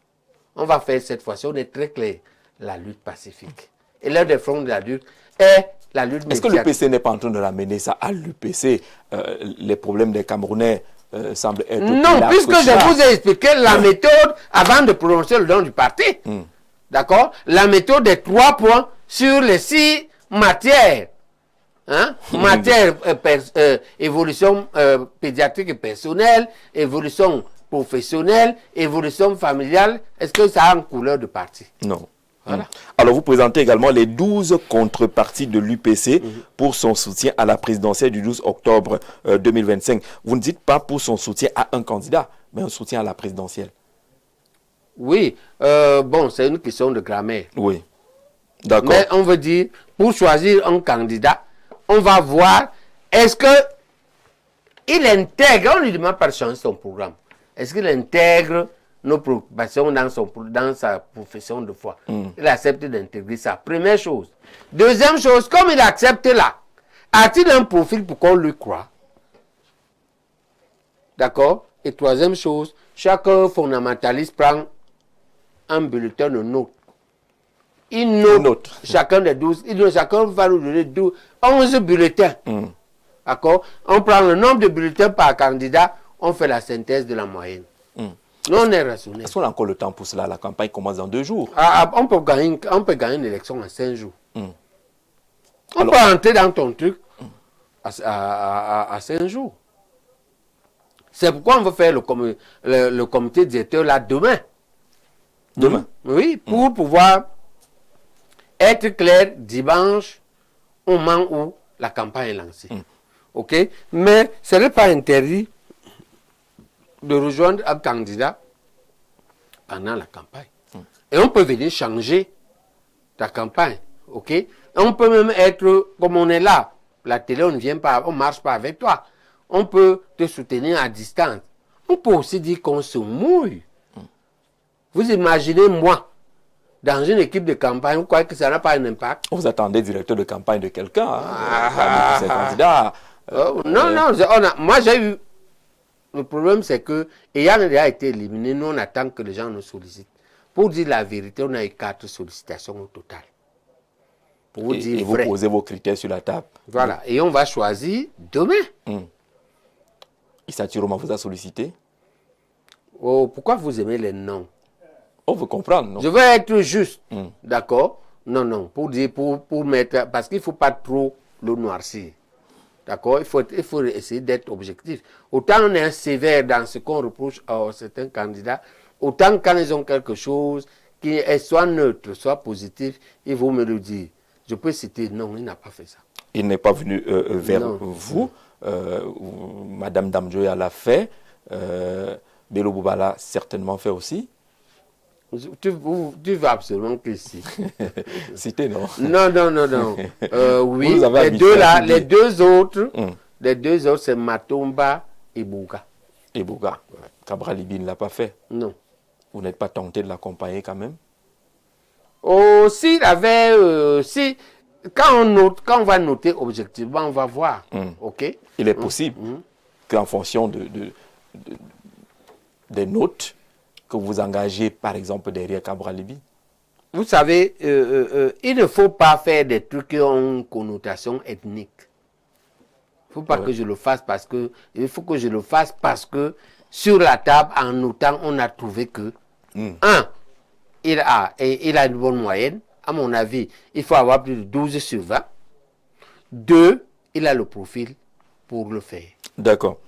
On va faire cette fois-ci, on est très clair, la lutte pacifique. Et l'un des fronts de la lutte est la lutte médiatique. Est-ce que l'UPC n'est pas en train de ramener ça à l'UPC? Les problèmes des Camerounais semblent être... Non, puisque je vous ai expliqué la méthode avant de prononcer le nom du parti. D'accord? La méthode des 3 points sur les 6 matières. Hein? Matière, évolution pédiatrique et personnelle, évolution professionnelle, évolution familiale. Est-ce que ça a une couleur de parti? Non. Voilà. Alors, vous présentez également les 12 contreparties de l'UPC pour son soutien à la présidentielle du 12 octobre 2025. Vous ne dites pas pour son soutien à un candidat, mais un soutien à la présidentielle. Oui, bon, c'est une question de grammaire. Oui, d'accord. Mais on veut dire, pour choisir un candidat, on va voir, est-ce qu'il intègre, on ne lui demande pas de changer son programme, est-ce qu'il intègre nos préoccupations dans sa profession de foi. Il accepte d'intégrer ça. Première chose. Deuxième chose, comme il accepte là, a-t-il un profil pour qu'on lui croit? D'accord? Et troisième chose, chaque fondamentaliste prend un bulletin de note. Il note chacun des 12. Chacun va nous donner 11 bulletins. D'accord? On prend le nombre de bulletins par candidat, on fait la synthèse de la moyenne. Nous, on est rationnel. Est-ce qu'on a encore le temps pour cela? La campagne commence dans 2 jours. On peut gagner une élection en 5 jours. On peut entrer dans ton truc à 5 jours. C'est pourquoi on veut faire le comité directeur là demain. Demain? Oui, pour pouvoir être clair dimanche au moment où la campagne est lancée. OK? Mais ce n'est pas interdit de rejoindre un candidat pendant la campagne. Et on peut venir changer ta campagne. OK? On peut même être, comme on est là, la télé, on ne vient pas, on ne marche pas avec toi. On peut te soutenir à distance. On peut aussi dire qu'on se mouille Vous imaginez moi, dans une équipe de campagne, vous croyez que ça n'a pas un impact? Vous attendez directeur de campagne de quelqu'un, parmi tous ces candidats. Non, moi j'ai eu... Le problème c'est que, ayant déjà été éliminé, nous on attend que les gens nous sollicitent. Pour dire la vérité, on a eu 4 sollicitations au total. Pour vous dire et vous vrai. posez vos critères sur la table. Voilà, et on va choisir demain. Issa Chiroma vous a sollicité? Oh, pourquoi vous aimez les noms? On veut comprendre, non? Je veux être juste, d'accord? Non, pour dire, pour mettre, parce qu'il ne faut pas trop le noircir. D'accord? Il faut essayer d'être objectif. Autant on est sévère dans ce qu'on reproche à certains candidats, autant quand ils ont quelque chose qui est soit neutre, soit positif, il faut me le dire. Je peux citer, non, il n'a pas fait ça. Il n'est pas venu vers Non. vous. Madame Damjoya l'a fait. Bello Bouba l'a certainement fait aussi. Tu veux absolument que si. Cité, non? Non. Oui, Vous avez les deux autres, c'est Matomba et Bouga. Et Bouga. Cabral Libi ne l'a pas fait. Non. Vous n'êtes pas tenté de l'accompagner quand même? Oh, s'il avait... quand on va noter objectivement, on va voir. OK? Il est possible qu'en fonction des notes, que vous engagez, par exemple, derrière Cabral Libi? Vous savez, il ne faut pas faire des trucs qui ont une connotation ethnique. Il ne faut pas que je le fasse parce que... Il faut que je le fasse parce que sur la table, en notant, on a trouvé que... Il a une bonne moyenne. À mon avis, il faut avoir plus de 12 sur 20. 2, il a le profil pour le faire. D'accord.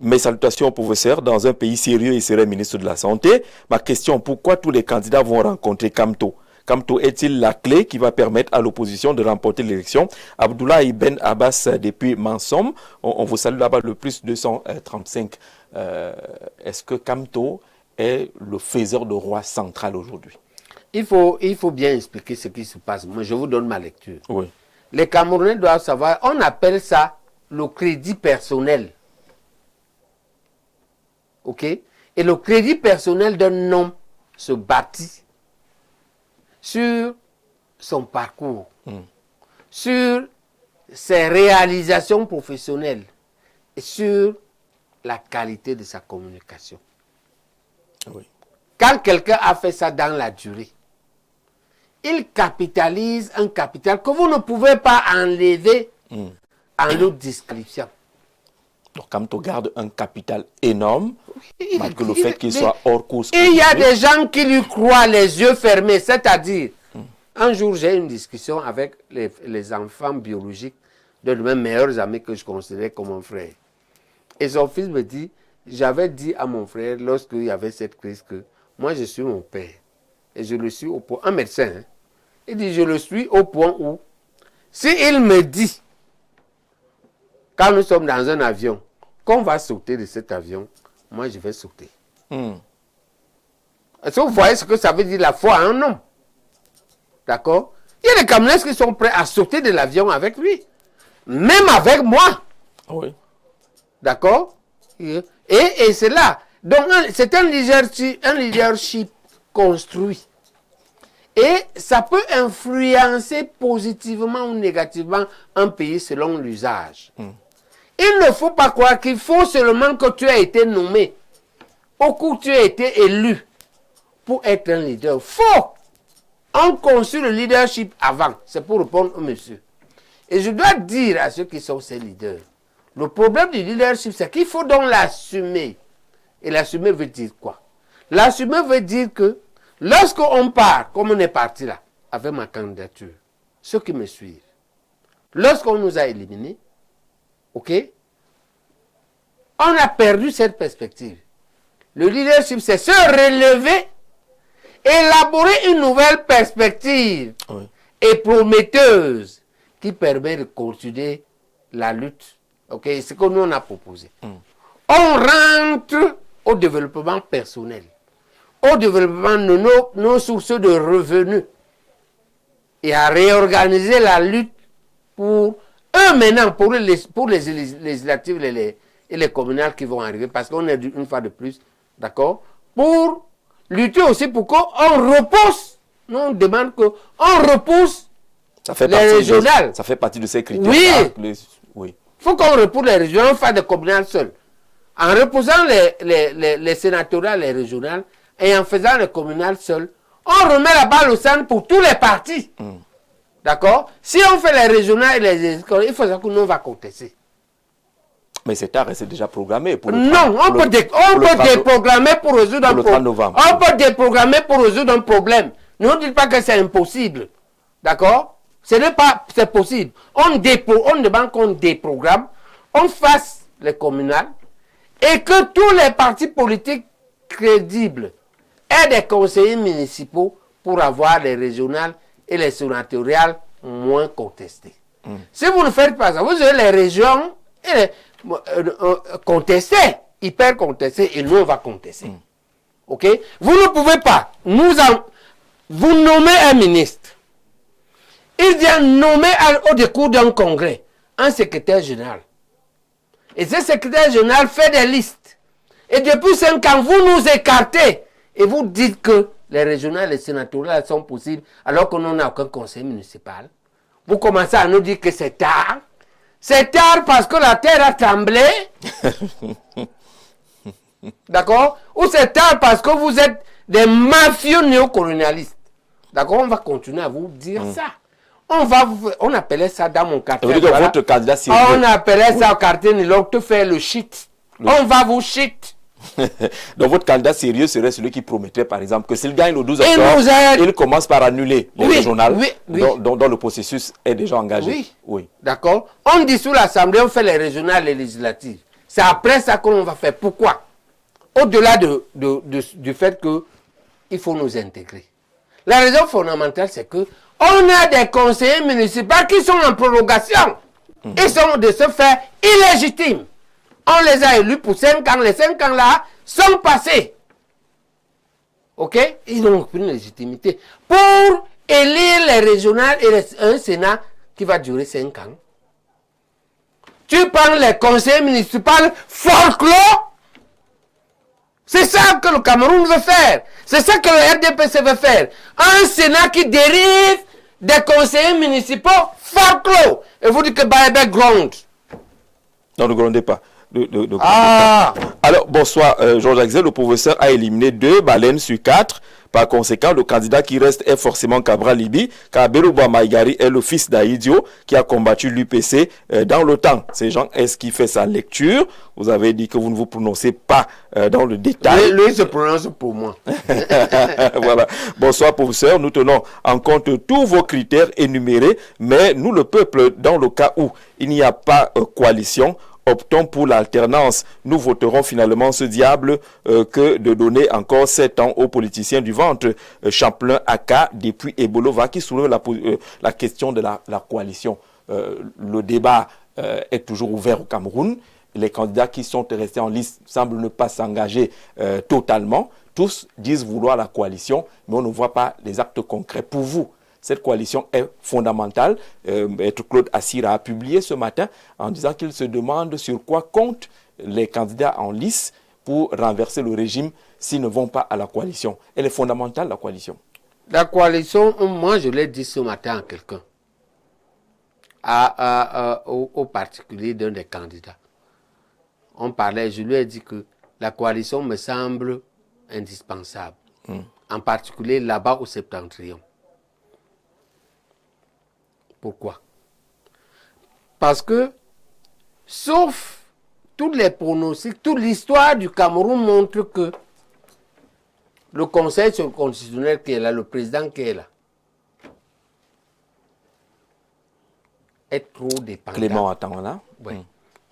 Mes salutations, professeur. Dans un pays sérieux, il serait ministre de la Santé. Ma question, pourquoi tous les candidats vont rencontrer Kamto? Kamto est-il la clé qui va permettre à l'opposition de remporter l'élection? Abdoulaye Ben Abbas depuis Mansom, on vous salue là-bas le plus 235. Est-ce que Kamto est le faiseur de roi central aujourd'hui? Il faut bien expliquer ce qui se passe. Moi, je vous donne ma lecture. Oui. Les Camerounais doivent savoir, on appelle ça le crédit personnel. OK? Et le crédit personnel d'un homme se bâtit sur son parcours, sur ses réalisations professionnelles et sur la qualité de sa communication. Oui. Quand quelqu'un a fait ça dans la durée, il capitalise un capital que vous ne pouvez pas enlever en le description. Donc, Kamto garde un capital énorme, malgré le fait qu'il soit hors course. Et il y a des gens qui lui croient les yeux fermés. C'est-à-dire, un jour, j'ai eu une discussion avec les enfants biologiques de mes meilleurs amis que je considérais comme mon frère. Et son fils me dit, j'avais dit à mon frère, lorsqu'il y avait cette crise, que moi, je suis mon père. Et je le suis au point, un médecin, hein, il dit, je le suis au point où, s'il me dit, quand nous sommes dans un avion, qu'on va sauter de cet avion, moi je vais sauter. Est-ce que vous voyez ce que ça veut dire la foi à un homme? D'accord? Il y a des Camerounais qui sont prêts à sauter de l'avion avec lui. Même avec moi. Oui. D'accord? Et c'est là. Donc c'est un leadership construit. Et ça peut influencer positivement ou négativement un pays selon l'usage. Il ne faut pas croire qu'il faut seulement que tu aies été nommé ou que tu aies été élu pour être un leader. Faux! On conçut le leadership avant. C'est pour répondre au monsieur. Et je dois dire à ceux qui sont ces leaders, le problème du leadership, c'est qu'il faut donc l'assumer. Et l'assumer veut dire quoi? L'assumer veut dire que lorsqu'on part, comme on est parti là, avec ma candidature, ceux qui me suivent, lorsqu'on nous a éliminés, OK? On a perdu cette perspective. Le leadership, c'est se relever, élaborer une nouvelle perspective et prometteuse qui permet de continuer la lutte. OK? C'est ce que nous on a proposé. On rentre au développement personnel, au développement de nos sources de revenus et à réorganiser la lutte pour eux maintenant, pour les législatives et les communales qui vont arriver, parce qu'on est une fois de plus, d'accord, pour lutter aussi pour qu'on repousse. Nous, on demande qu'on repousse les régionales. Ça fait partie de ces critères. Oui. Oui. Il faut qu'on repousse les régionales, on fasse des communales seules. En repoussant les sénatoriales, les régionales, et en faisant les communales seules, on remet la balle au centre pour tous les partis. D'accord? Si on fait les régionales et les écoles, il faut savoir que nous, on va contester. Mais c'est tard, c'est déjà programmé. Pour non, on peut déprogrammer pour résoudre un problème. On peut déprogrammer pour résoudre un problème. Ne dites pas que c'est impossible. D'accord? Ce n'est pas, c'est possible. On demande qu'on déprogramme, on fasse les communales et que tous les partis politiques crédibles aient des conseillers municipaux pour avoir les régionales et les sénatoriales moins contestées. Si vous ne faites pas ça, vous avez les régions et contestées, hyper contestées, et nous on va contester. Ok? Vous ne pouvez pas. Vous nommez un ministre. Il vient nommer au décours d'un congrès un secrétaire général. Et ce secrétaire général fait des listes. Et depuis 5 ans, vous nous écartez. Et vous dites que les régionales et les sénatoriales sont possibles alors que nous n'avons aucun conseil municipal. Vous commencez à nous dire que c'est tard. C'est tard parce que la terre a tremblé. D'accord? Ou c'est tard parce que vous êtes des mafieux néocolonialistes. D'accord? On va continuer à vous dire ça. On appelait ça dans mon quartier. Votre candidat on appelait ça au quartier Nilok te faire le shit. On va vous shit. Donc votre candidat sérieux serait celui qui promettait par exemple que s'il gagne le 12 octobre, il commence par annuler les régionales dont le processus est déjà engagé. Oui. D'accord. On dissout l'Assemblée, on fait les régionales et les législatives. C'est après ça qu'on va faire. Pourquoi? Au-delà du fait qu'il faut nous intégrer. La raison fondamentale, c'est que on a des conseillers municipaux qui sont en prorogation. Ils sont de ce fait illégitimes. On les a élus pour 5 ans. Les 5 ans là sont passés. Ok? Ils n'ont aucune légitimité. Pour élire les régionales et un Sénat qui va durer 5 ans. Tu prends les conseillers municipaux folklore. C'est ça que le Cameroun veut faire. C'est ça que le RDPC veut faire. Un Sénat qui dérive des conseillers municipaux folklore. Et vous dites que Baébé gronde. Non, ne grondez pas. Alors, bonsoir, Georges Axel, le professeur a éliminé 2 baleines sur 4. Par conséquent, le candidat qui reste est forcément Cabral Libi, car Berouba Maïgari est le fils d'Aïdio qui a combattu l'UPC dans l'OTAN. Ces gens, est-ce qu'il fait sa lecture? Vous avez dit que vous ne vous prononcez pas dans le détail. Lui se prononce pour moi. Voilà. Bonsoir, professeur. Nous tenons en compte tous vos critères énumérés, mais nous, le peuple, dans le cas où il n'y a pas coalition, optons pour l'alternance. Nous voterons finalement ce diable que de donner encore 7 ans aux politiciens du ventre. Champlain Aka, depuis Ebolova, qui soulève la question de la coalition. Le débat est toujours ouvert au Cameroun. Les candidats qui sont restés en liste semblent ne pas s'engager totalement. Tous disent vouloir la coalition, mais on ne voit pas les actes concrets. Pour vous, cette coalition est fondamentale. Maître Claude Assira a publié ce matin en disant qu'il se demande sur quoi comptent les candidats en lice pour renverser le régime s'ils ne vont pas à la coalition. Elle est fondamentale, la coalition. La coalition, moi je l'ai dit ce matin à quelqu'un, au particulier d'un des candidats. On parlait, je lui ai dit que la coalition me semble indispensable, en particulier là-bas au septentrion. Pourquoi? Parce que, sauf tous les pronostics, toute l'histoire du Cameroun montre que le Conseil constitutionnel qui est là, le président qui est là, est trop dépendant. Clément Atangana. Oui.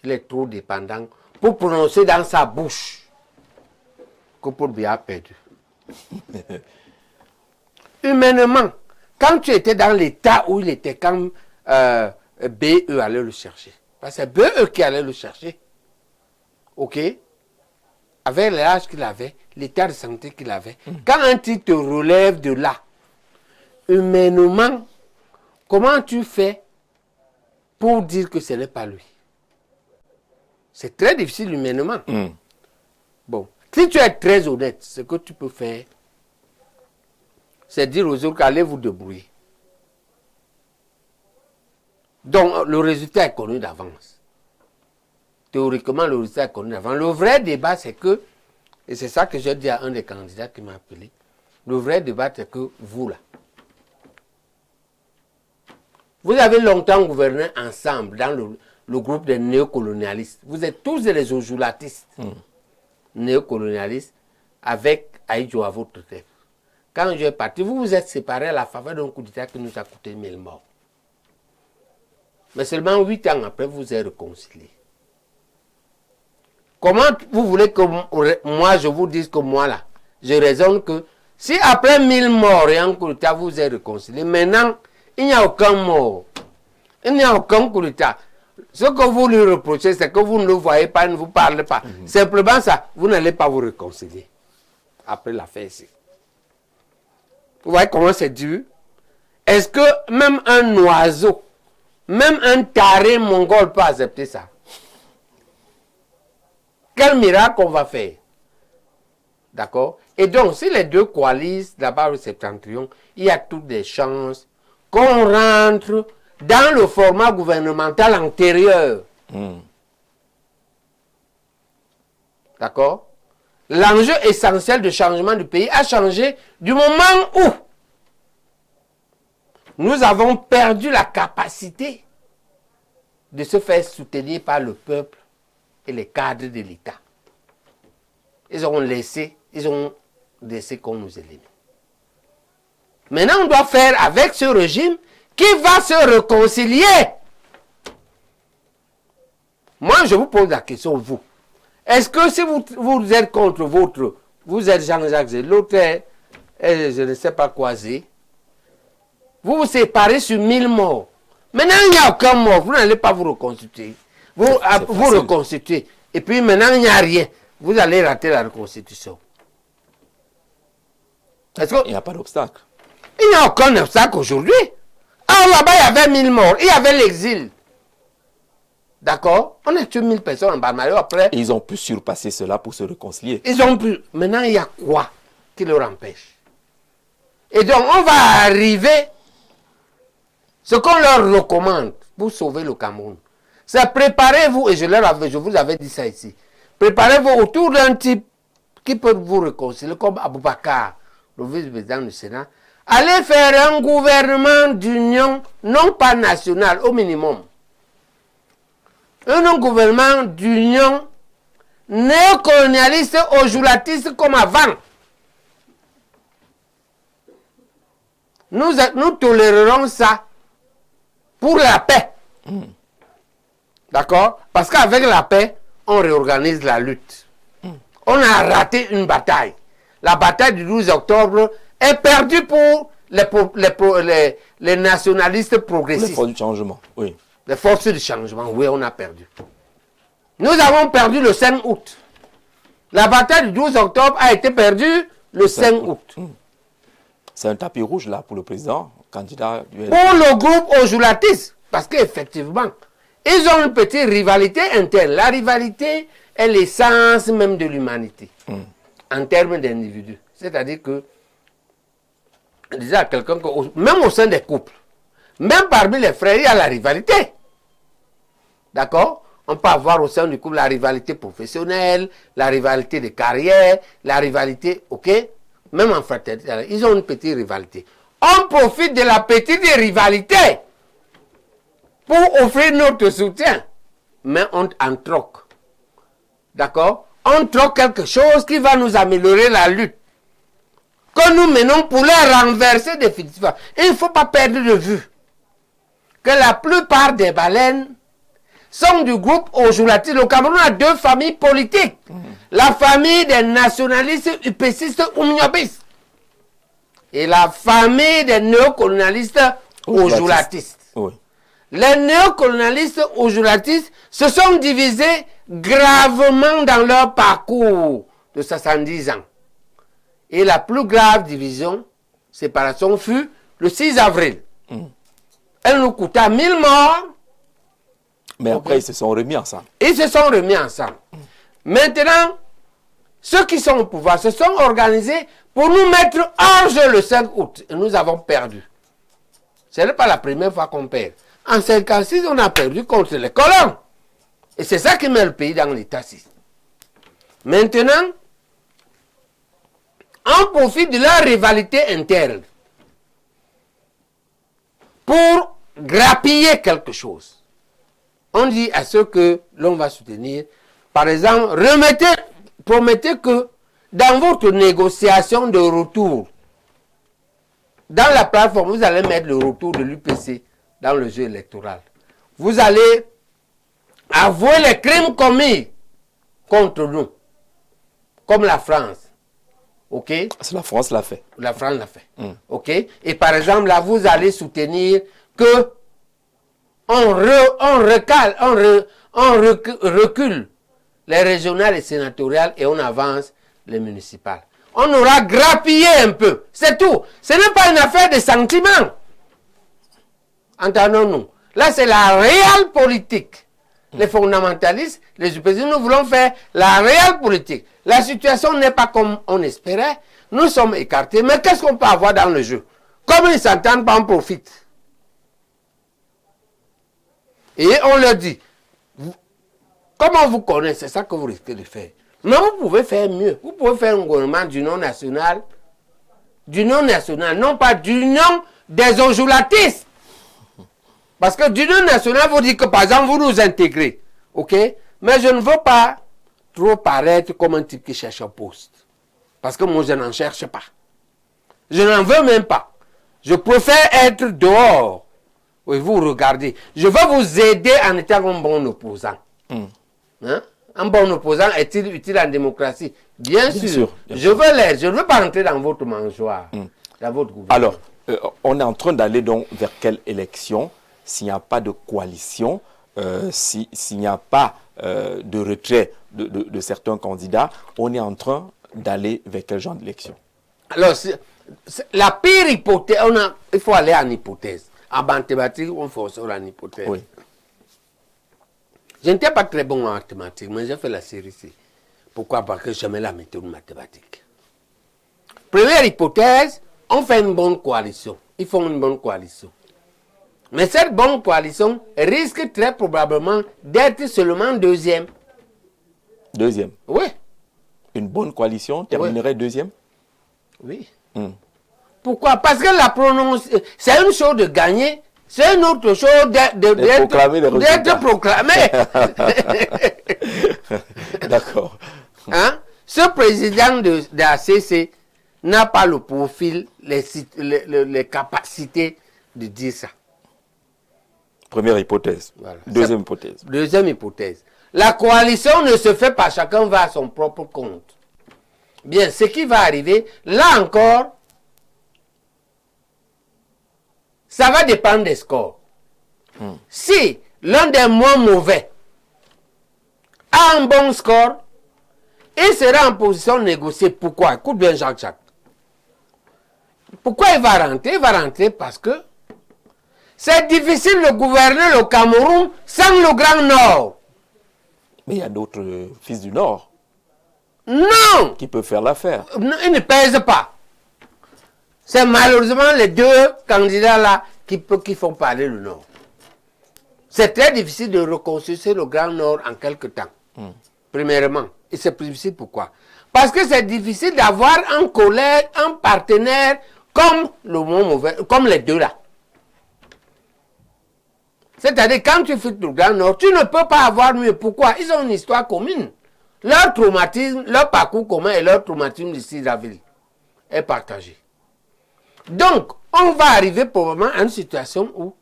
Il est trop dépendant pour prononcer dans sa bouche que pour bien perdu. Humainement, quand tu étais dans l'état où il était, quand BE allait le chercher, parce que c'est BE qui allait le chercher, ok, avec l'âge qu'il avait, l'état de santé qu'il avait, quand un titre te relève de là, humainement, comment tu fais pour dire que ce n'est pas lui? C'est très difficile humainement. Bon, si tu es très honnête, ce que tu peux faire, c'est dire aux autres qu'allez vous débrouiller. Donc, le résultat est connu d'avance. Théoriquement, le résultat est connu d'avance. Le vrai débat, c'est que, et c'est ça que j'ai dit à un des candidats qui m'a appelé, le vrai débat, c'est que vous, là, vous avez longtemps gouverné ensemble dans le groupe des néocolonialistes. Vous êtes tous des ojulatistes néocolonialistes avec Aïdjo à votre tête. Quand je suis parti, vous vous êtes séparés à la faveur d'un coup d'État qui nous a coûté 1000 morts. Mais seulement 8 ans après, vous êtes réconciliés. Comment vous voulez que moi, je vous dise que moi, là, je raisonne que si après 1000 morts et un coup d'État, vous êtes réconciliés, maintenant, il n'y a aucun mort. Il n'y a aucun coup d'État. Ce que vous lui reprochez, c'est que vous ne le voyez pas, ne vous parlez pas. Simplement ça, vous n'allez pas vous réconcilier. Après l'affaire ici. Vous voyez comment c'est dur? Est-ce que même un oiseau, même un taré mongol peut accepter ça? Quel miracle on va faire? D'accord? Et donc, si les deux coalisent là-bas au septentrion, il y a toutes les chances qu'on rentre dans le format gouvernemental antérieur. D'accord? L'enjeu essentiel de changement du pays a changé du moment où nous avons perdu la capacité de se faire soutenir par le peuple et les cadres de l'État. Ils ont laissé qu'on nous élimine. Maintenant, on doit faire avec ce régime qui va se réconcilier. Moi, je vous pose la question, vous. Est-ce que si vous êtes contre votre... Vous êtes Jean-Jacques Zé, l'autre est, je ne sais pas quoi, Zé. Vous vous séparez sur 1000 morts. Maintenant, il n'y a aucun mort. Vous n'allez pas vous reconstituer. Vous reconstituez. Et puis maintenant, il n'y a rien. Vous allez rater la reconstitution. Il n'y a pas d'obstacle. Il n'y a aucun obstacle aujourd'hui. Ah, là-bas, il y avait 1000 morts. Il y avait l'exil. D'accord? On a tué 1000 personnes en Bamayo après. Et ils ont pu surpasser cela pour se réconcilier. Ils ont pu. Maintenant, il y a quoi qui leur empêche? Et donc, on va arriver. Ce qu'on leur recommande pour sauver le Cameroun, c'est préparez-vous, et je vous avais dit ça ici, préparez-vous autour d'un type qui peut vous réconcilier, comme Aboubakar, le vice-président du Sénat. Allez faire un gouvernement d'union, non pas national, au minimum. Un gouvernement d'union néocolonialiste, ojulatiste comme avant. Nous tolérerons ça pour la paix. D'accord? Parce qu'avec la paix, on réorganise la lutte. On a raté une bataille. La bataille du 12 octobre est perdue pour les nationalistes progressistes. Les forces du changement, oui. Les forces du changement, oui, on a perdu. Nous avons perdu le 5 août. La bataille du 12 octobre a été perdue le 5 août. C'est un tapis rouge là pour le président, candidat du... Pour le groupe Ojulatis, parce qu'effectivement, ils ont une petite rivalité interne. La rivalité est l'essence même de l'humanité, en termes d'individus. C'est-à-dire que, je disais à quelqu'un que, même au sein des couples, même parmi les frères, il y a la rivalité. D'accord? On peut avoir au sein du couple la rivalité professionnelle, la rivalité de carrière, la rivalité, ok? Même en fraternité, ils ont une petite rivalité. On profite de la petite rivalité pour offrir notre soutien. Mais on en troque. D'accord? On troque quelque chose qui va nous améliorer la lutte. Que nous menons pour les renverser définitivement. Il ne faut pas perdre de vue que la plupart des baleines sont du groupe Ojulati. Le Cameroun a deux familles politiques. La famille des nationalistes upécistes Oumniobis et la famille des néocolonialistes Ojulatistes. Oui. Les néocolonialistes Ojulatistes se sont divisés gravement dans leur parcours de 70 ans. Et la plus grave division, séparation, fut le 6 avril. Elle nous coûta 1000 morts. Mais après, ils se sont remis ensemble. Ils se sont remis ensemble. Maintenant, ceux qui sont au pouvoir se sont organisés pour nous mettre hors jeu le 5 août. Et nous avons perdu. Ce n'est pas la première fois qu'on perd. En 1956, on a perdu contre les colons. Et c'est ça qui met le pays dans l'état 6. Maintenant, on profite de leur rivalité interne pour grappiller quelque chose. On dit à ceux que l'on va soutenir, par exemple, promettez que dans votre négociation de retour, dans la plateforme, vous allez mettre le retour de l'UPC dans le jeu électoral. Vous allez avouer les crimes commis contre nous, comme la France. OK? La France l'a fait. La France l'a fait. OK? Et par exemple, là, vous allez soutenir que on recule les régionales et sénatoriales et on avance les municipales. On aura grappillé un peu. C'est tout. Ce n'est pas une affaire de sentiment. Entendons-nous. Là, c'est la réelle politique. Les fondamentalistes, les UPC, nous voulons faire la réelle politique. La situation n'est pas comme on espérait. Nous sommes écartés. Mais qu'est-ce qu'on peut avoir dans le jeu? Comme ils ne s'entendent pas, on profite. Et on leur dit, comme on vous connaît, c'est ça que vous risquez de faire. Mais vous pouvez faire mieux. Vous pouvez faire un gouvernement d'union nationale. D'union nationale, non pas d'union des ojulatistes. Parce que d'union nationale, vous dites que par exemple, vous nous intégrez. OK? Mais je ne veux pas trop paraître comme un type qui cherche un poste. Parce que moi, je n'en cherche pas. Je n'en veux même pas. Je préfère être dehors. Oui, vous regardez. Je veux vous aider en étant un bon opposant. Hein? Un bon opposant est-il utile en démocratie? Bien sûr. Je veux l'être. Je ne veux pas entrer dans votre mangeoire, dans votre gouvernement. Alors, on est en train d'aller donc vers quelle élection? S'il n'y a pas de coalition, s'il n'y a pas de retrait de certains candidats, on est en train d'aller vers quel genre d'élection? Alors, la pire hypothèse, il faut aller en hypothèse. En mathématiques, on force en hypothèse. Oui. Je n'étais pas très bon en mathématiques, mais j'ai fait la série C. Pourquoi? Parce que j'aimais la méthode mathématique. Première hypothèse, on fait une bonne coalition. Ils font une bonne coalition. Mais cette bonne coalition risque très probablement d'être seulement deuxième. Deuxième? Oui. Une bonne coalition terminerait deuxième? Oui. Pourquoi? Parce que la prononciation, c'est une chose de gagner, c'est une autre chose d'être proclamé. D'accord. Hein? Ce président de la CC n'a pas le profil, les capacités de dire ça. Première hypothèse. Voilà. Deuxième hypothèse. Deuxième hypothèse. La coalition ne se fait pas, chacun va à son propre compte. Bien, ce qui va arriver, là encore, ça va dépendre des scores. Si l'un des moins mauvais a un bon score, il sera en position de négocier. Pourquoi? Écoute bien Jacques. Pourquoi il va rentrer? Il va rentrer parce que c'est difficile de gouverner le Cameroun sans le Grand Nord. Mais il y a d'autres fils du Nord. Non! Qui peuvent faire l'affaire. Ils ne pèsent pas. C'est malheureusement les deux candidats-là qui font parler le Nord. C'est très difficile de reconstruire le Grand Nord en quelque temps. Premièrement. Et c'est plus difficile pourquoi? Parce que c'est difficile d'avoir un collègue, un partenaire comme le moins mauvais, comme les deux là. C'est-à-dire, quand tu fais le Grand Nord, tu ne peux pas avoir mieux. Pourquoi? Ils ont une histoire commune. Leur traumatisme, leur parcours commun et leur traumatisme d'ici de la ville est partagé. Donc, on va arriver probablement à une situation où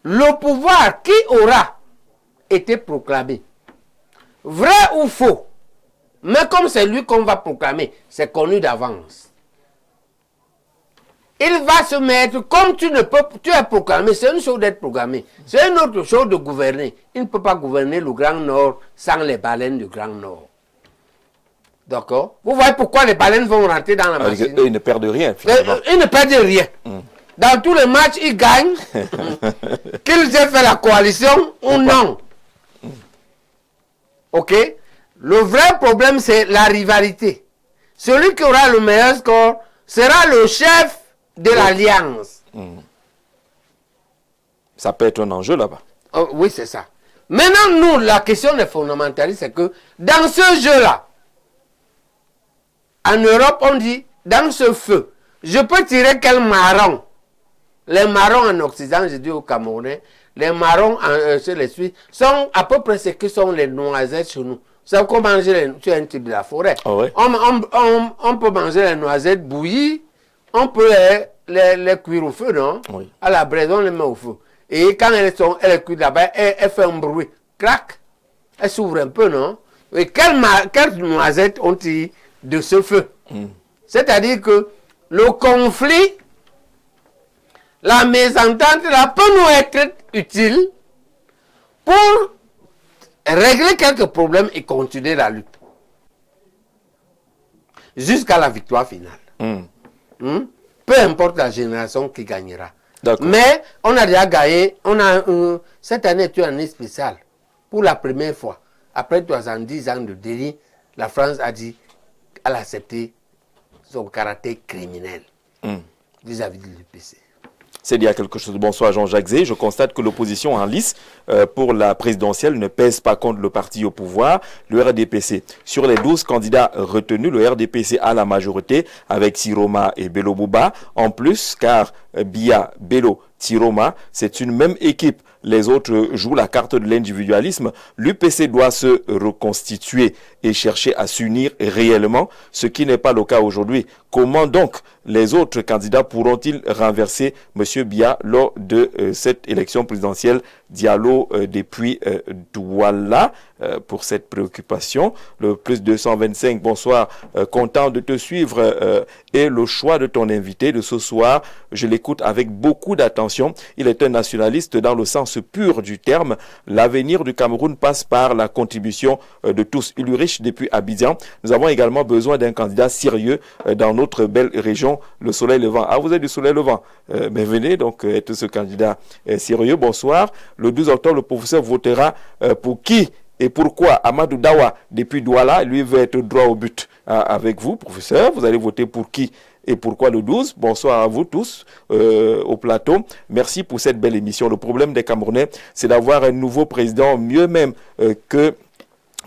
le pouvoir qui aura été proclamé, vrai ou faux, mais comme c'est lui qu'on va proclamer, c'est connu d'avance. Il va se mettre, comme tu es proclamé, c'est une chose d'être proclamé, c'est une autre chose de gouverner. Il ne peut pas gouverner le Grand Nord sans les baleines du Grand Nord. D'accord? Vous voyez pourquoi les baleines vont rentrer dans la machine? Ils ne perdent rien, finalement. Ils ne perdent rien. Dans tous les matchs, ils gagnent. Qu'ils aient fait la coalition ou non. OK? Le vrai problème, c'est la rivalité. Celui qui aura le meilleur score sera le chef de l'alliance. Ça peut être un enjeu là-bas. Oh, oui, c'est ça. Maintenant, nous, la question des fondamentalistes, c'est que dans ce jeu-là, en Europe, on dit, dans ce feu, je peux tirer quel marron? Les marrons en Occident, je dis aux Camerounais, les marrons chez les Suisses sont à peu près ce que sont les noisettes chez nous. C'est comme manger tu es un type de la forêt. Ah ouais? On peut manger les noisettes bouillies, on peut les cuire au feu, non? Oui. À la braise, on les met au feu. Et quand elles cuites là-bas, elles font un bruit. Crac! Elles s'ouvrent un peu, non? Et quelles noisettes ont-ils de ce feu? C'est-à-dire que le conflit, la mésentente là peut nous être utile pour régler quelques problèmes et continuer la lutte. Jusqu'à la victoire finale. Peu importe la génération qui gagnera. Mais on a déjà gagné, cette année est une année spéciale. Pour la première fois, après 70 ans de délit, la France a dit qu'elle a accepté son caractère criminel vis-à-vis de l'UPC. C'est dire quelque chose. Bonsoir Jean-Jacques Zé. Je constate que l'opposition en lice pour la présidentielle ne pèse pas contre le parti au pouvoir, le RDPC. Sur les 12 candidats retenus, le RDPC a la majorité avec Siroma et Bello Bouba. En plus, car Bia, Bello, Tiroma, c'est une même équipe. Les autres jouent la carte de l'individualisme. L'UPC doit se reconstituer et chercher à s'unir réellement, ce qui n'est pas le cas aujourd'hui. Comment donc les autres candidats pourront-ils renverser M. Bia lors de cette élection présidentielle? Diallo depuis Douala pour cette préoccupation. Le plus 225, bonsoir, content de te suivre et le choix de ton invité de ce soir, je l'écoute avec beaucoup d'attention. Il est un nationaliste dans le sens pur du terme. L'avenir du Cameroun passe par la contribution de tous. Ulrich depuis Abidjan. Nous avons également besoin d'un candidat sérieux dans notre belle région, le soleil levant. Ah, vous êtes du soleil levant. Mais venez donc être ce candidat sérieux. Bonsoir. Le 12 octobre, le professeur votera pour qui et pourquoi? Amadou Dawa depuis Douala, lui veut être droit au but. Avec vous, professeur, vous allez voter pour qui et pourquoi le 12? Bonsoir à vous tous au plateau. Merci pour cette belle émission. Le problème des Camerounais, c'est d'avoir un nouveau président, mieux même que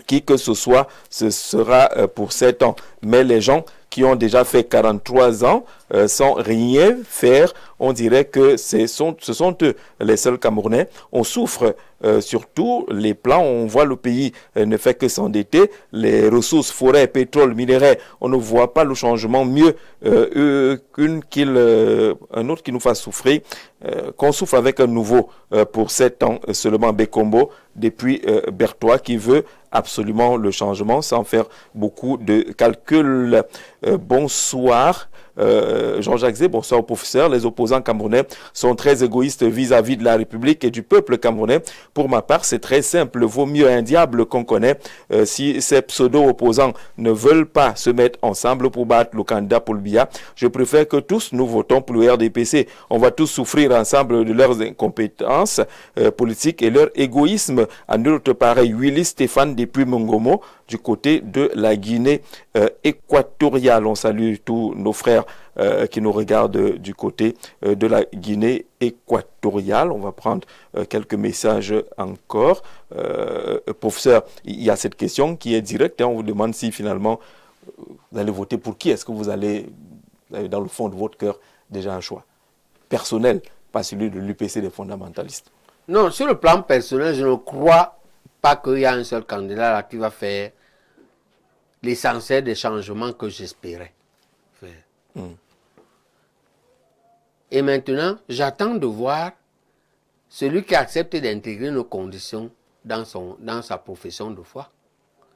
qui que ce soit, ce sera pour 7 ans. Mais les gens qui ont déjà fait 43 ans sans rien faire, on dirait que ce sont eux les seuls Camerounais. On souffre surtout les plans, on voit le pays ne fait que s'endetter, les ressources, forêts, pétrole, minerais, on ne voit pas le changement mieux un autre qui nous fasse souffrir, qu'on souffre avec un nouveau pour 7 ans seulement. Bekombo depuis Bertois qui veut absolument le changement sans faire beaucoup de calculs. Bonsoir Jean-Jacques Zé, bonsoir au professeur. Les opposants camerounais sont très égoïstes vis-à-vis de la République et du peuple camerounais. Pour ma part, c'est très simple. Vaut mieux un diable qu'on connaît. Si ces pseudo-opposants ne veulent pas se mettre ensemble pour battre le candidat Paul Biya, je préfère que tous nous votons pour le RDPC. On va tous souffrir ensemble de leurs incompétences politiques et leur égoïsme. À notre pareil, Willy Stéphane depuis Mongomo, du côté de la Guinée équatoriale. On salue tous nos frères qui nous regardent du côté de la Guinée équatoriale. On va prendre quelques messages encore. Professeur, il y a cette question qui est directe. On vous demande si finalement vous allez voter pour qui. Est-ce que vous avez dans le fond de votre cœur déjà un choix personnel, pas celui de l'UPC des fondamentalistes? Non, sur le plan personnel, je ne crois pas qu'il y a un seul candidat là qui va faire l'essentiel des changements que j'espérais faire. Et maintenant, j'attends de voir celui qui accepte d'intégrer nos conditions dans sa profession de foi.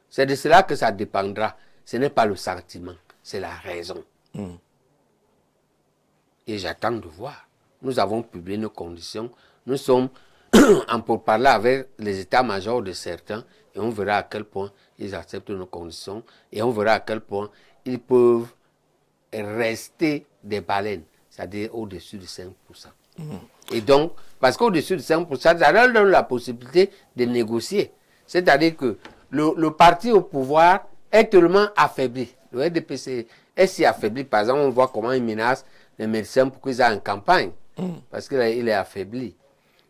C'est de cela que ça dépendra. Ce n'est pas le sentiment, c'est la raison. Et j'attends de voir. Nous avons publié nos conditions. Nous sommes en pourparlers avec les états-majors de certains et on verra à quel point ils acceptent nos conditions et on verra à quel point ils peuvent rester des baleines, c'est-à-dire au-dessus de 5%. Et donc, parce qu'au-dessus de 5%, ça leur donne la possibilité de négocier. C'est-à-dire que le parti au pouvoir est tellement affaibli. Le RDPC est si affaibli. Par exemple, on voit comment il menace les médecins pour qu'ils aient en campagne. Parce qu'il est affaibli.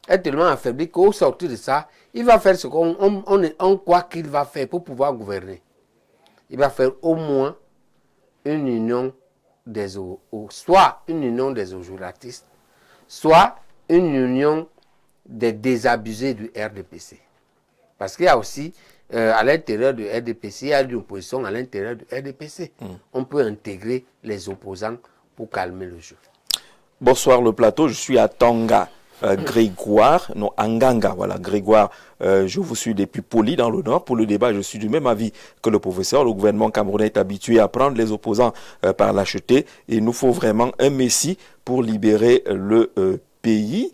Est tellement affaibli qu'au sortir de ça, il va faire ce qu'on croit qu'il va faire pour pouvoir gouverner. Il va faire au moins une union soit une union des ojuratistes, soit une union des désabusés du RDPC. Parce qu'il y a aussi, à l'intérieur du RDPC, il y a une opposition à l'intérieur du RDPC. On peut intégrer les opposants pour calmer le jeu. Bonsoir le plateau, je suis à Tanga. Grégoire, non, Anganga, voilà, Grégoire, je vous suis depuis Poli dans le Nord. Pour le débat, je suis du même avis que le professeur. Le gouvernement camerounais est habitué à prendre les opposants par l'acheter et il nous faut vraiment un messie pour libérer le pays.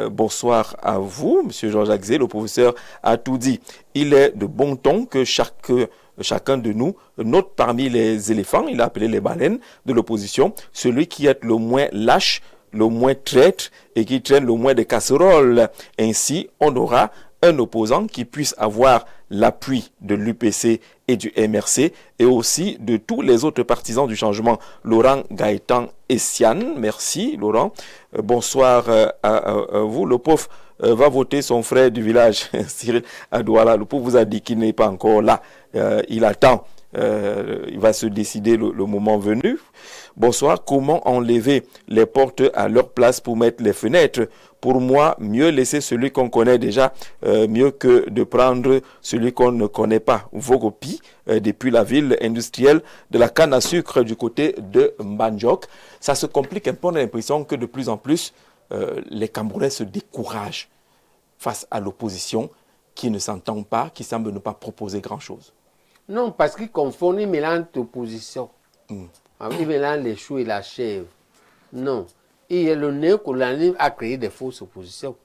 Bonsoir à vous, monsieur Jean-Jacques Zé, le professeur a tout dit. Il est de bon ton que chacun de nous note parmi les éléphants, il a appelé les baleines de l'opposition, celui qui est le moins lâche, le moins traître et qui traîne le moins de casseroles. Ainsi, on aura un opposant qui puisse avoir l'appui de l'UPC et du MRC et aussi de tous les autres partisans du changement. Laurent Gaëtan Essian, merci Laurent. Bonsoir à vous. Le pauvre va voter son frère du village, Cyril Adouala. Le pauvre vous a dit qu'il n'est pas encore là. Il attend. Il va se décider le moment venu. Bonsoir, comment enlever les portes à leur place pour mettre les fenêtres? Pour moi, mieux laisser celui qu'on connaît déjà, mieux que de prendre celui qu'on ne connaît pas. Vogopi, depuis la ville industrielle de la canne à sucre du côté de Mbandjok. Ça se complique un peu, on a l'impression que de plus en plus, les Camerounais se découragent face à l'opposition qui ne s'entend pas, qui semble ne pas proposer grand-chose. Non, parce qu'ils confondent, ils mélangent l'opposition. Ils mélangent les choux et la chèvre. Non. Et le néocolonialisme a créé des fausses oppositions.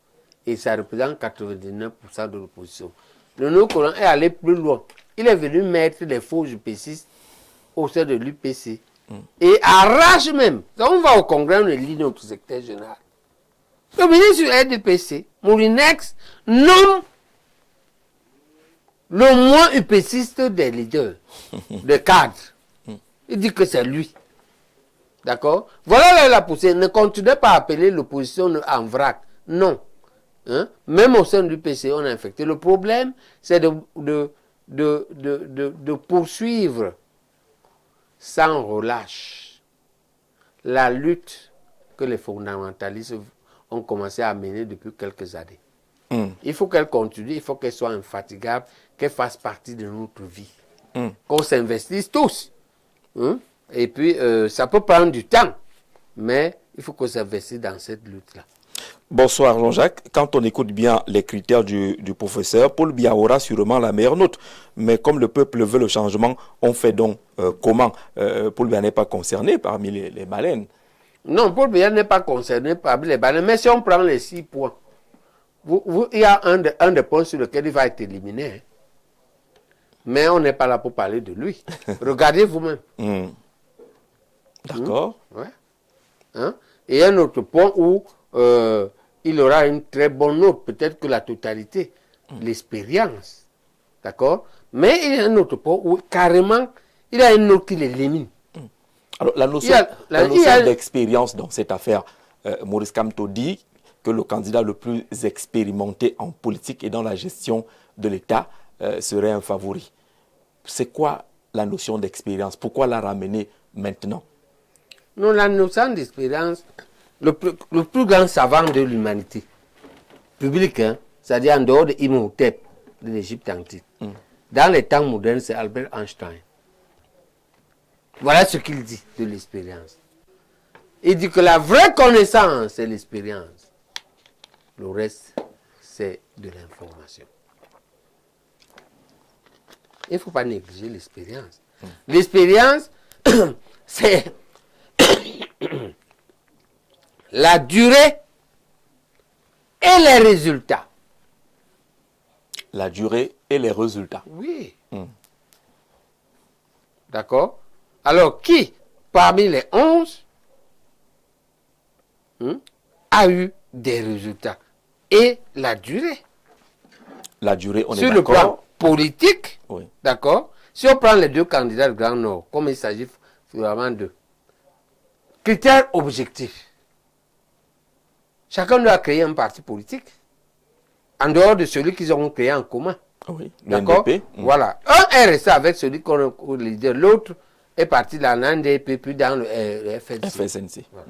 Et ça représente 99% de l'opposition. Le néocolonialisme est allé plus loin. Il est venu mettre des faux UPCistes au sein de l'UPC. Et arrache même. Donc on va au congrès, on élit notre secrétaire général. Le ministre du RDPC, Moulinex, nomme le moins UPCiste des leaders, des cadres. Il dit que c'est lui. D'accord? Voilà la poussée. Ne continuez pas à appeler l'opposition en vrac. Non. Hein? Même au sein du PC, on est infecté. Le problème, c'est de poursuivre sans relâche la lutte que les fondamentalistes ont commencé à mener depuis quelques années. Il faut qu'elle continue, il faut qu'elle soit infatigable, qu'elle fasse partie de notre vie. Qu'on s'investisse tous. Et puis, ça peut prendre du temps, mais il faut qu'on s'investisse dans cette lutte-là. Bonsoir Jean-Jacques. Quand on écoute bien les critères du professeur, Paul Biya aura sûrement la meilleure note. Mais comme le peuple veut le changement, on fait donc comment? Paul Biya n'est pas concerné parmi les baleines. Non, Paul Biya n'est pas concerné parmi les baleines. Mais si on prend les 6 points, il y a un des points sur lequel il va être éliminé. Hein. Mais on n'est pas là pour parler de lui. Regardez vous-même. D'accord. Ouais. Hein? Et un autre point où il aura une très bonne note, peut-être que la totalité, l'expérience. D'accord? Mais il y a un autre point où carrément, il a une note qui l'élimine. Alors la notion d'expérience dans cette affaire, Maurice Kamto dit que le candidat le plus expérimenté en politique et dans la gestion de l'État serait un favori. C'est quoi la notion d'expérience? Pourquoi la ramener maintenant? Non, la notion d'expérience, le plus grand savant de l'humanité, public, hein, c'est-à-dire en dehors de Imhotep, de l'Égypte antique, dans les temps modernes, c'est Albert Einstein. Voilà ce qu'il dit de l'expérience. Il dit que la vraie connaissance, c'est l'expérience. Le reste, c'est de l'information. Il ne faut pas négliger l'expérience. L'expérience, c'est la durée et les résultats. La durée et les résultats. Oui. D'accord? Alors, qui, parmi les 11, a eu des résultats? Et la durée. La durée, on Sur est le d'accord. politique, Oui. d'accord? Si on prend les deux candidats du Grand Nord, comme il s'agit vraiment de critères objectifs, chacun doit créer un parti politique, en dehors de celui qu'ils auront créé en commun. Oui. Le D'accord? NDP. Voilà. Un est resté avec celui qu'on a leader, l'autre est parti dans l'NDP, puis dans le FNC. FSNC. Voilà.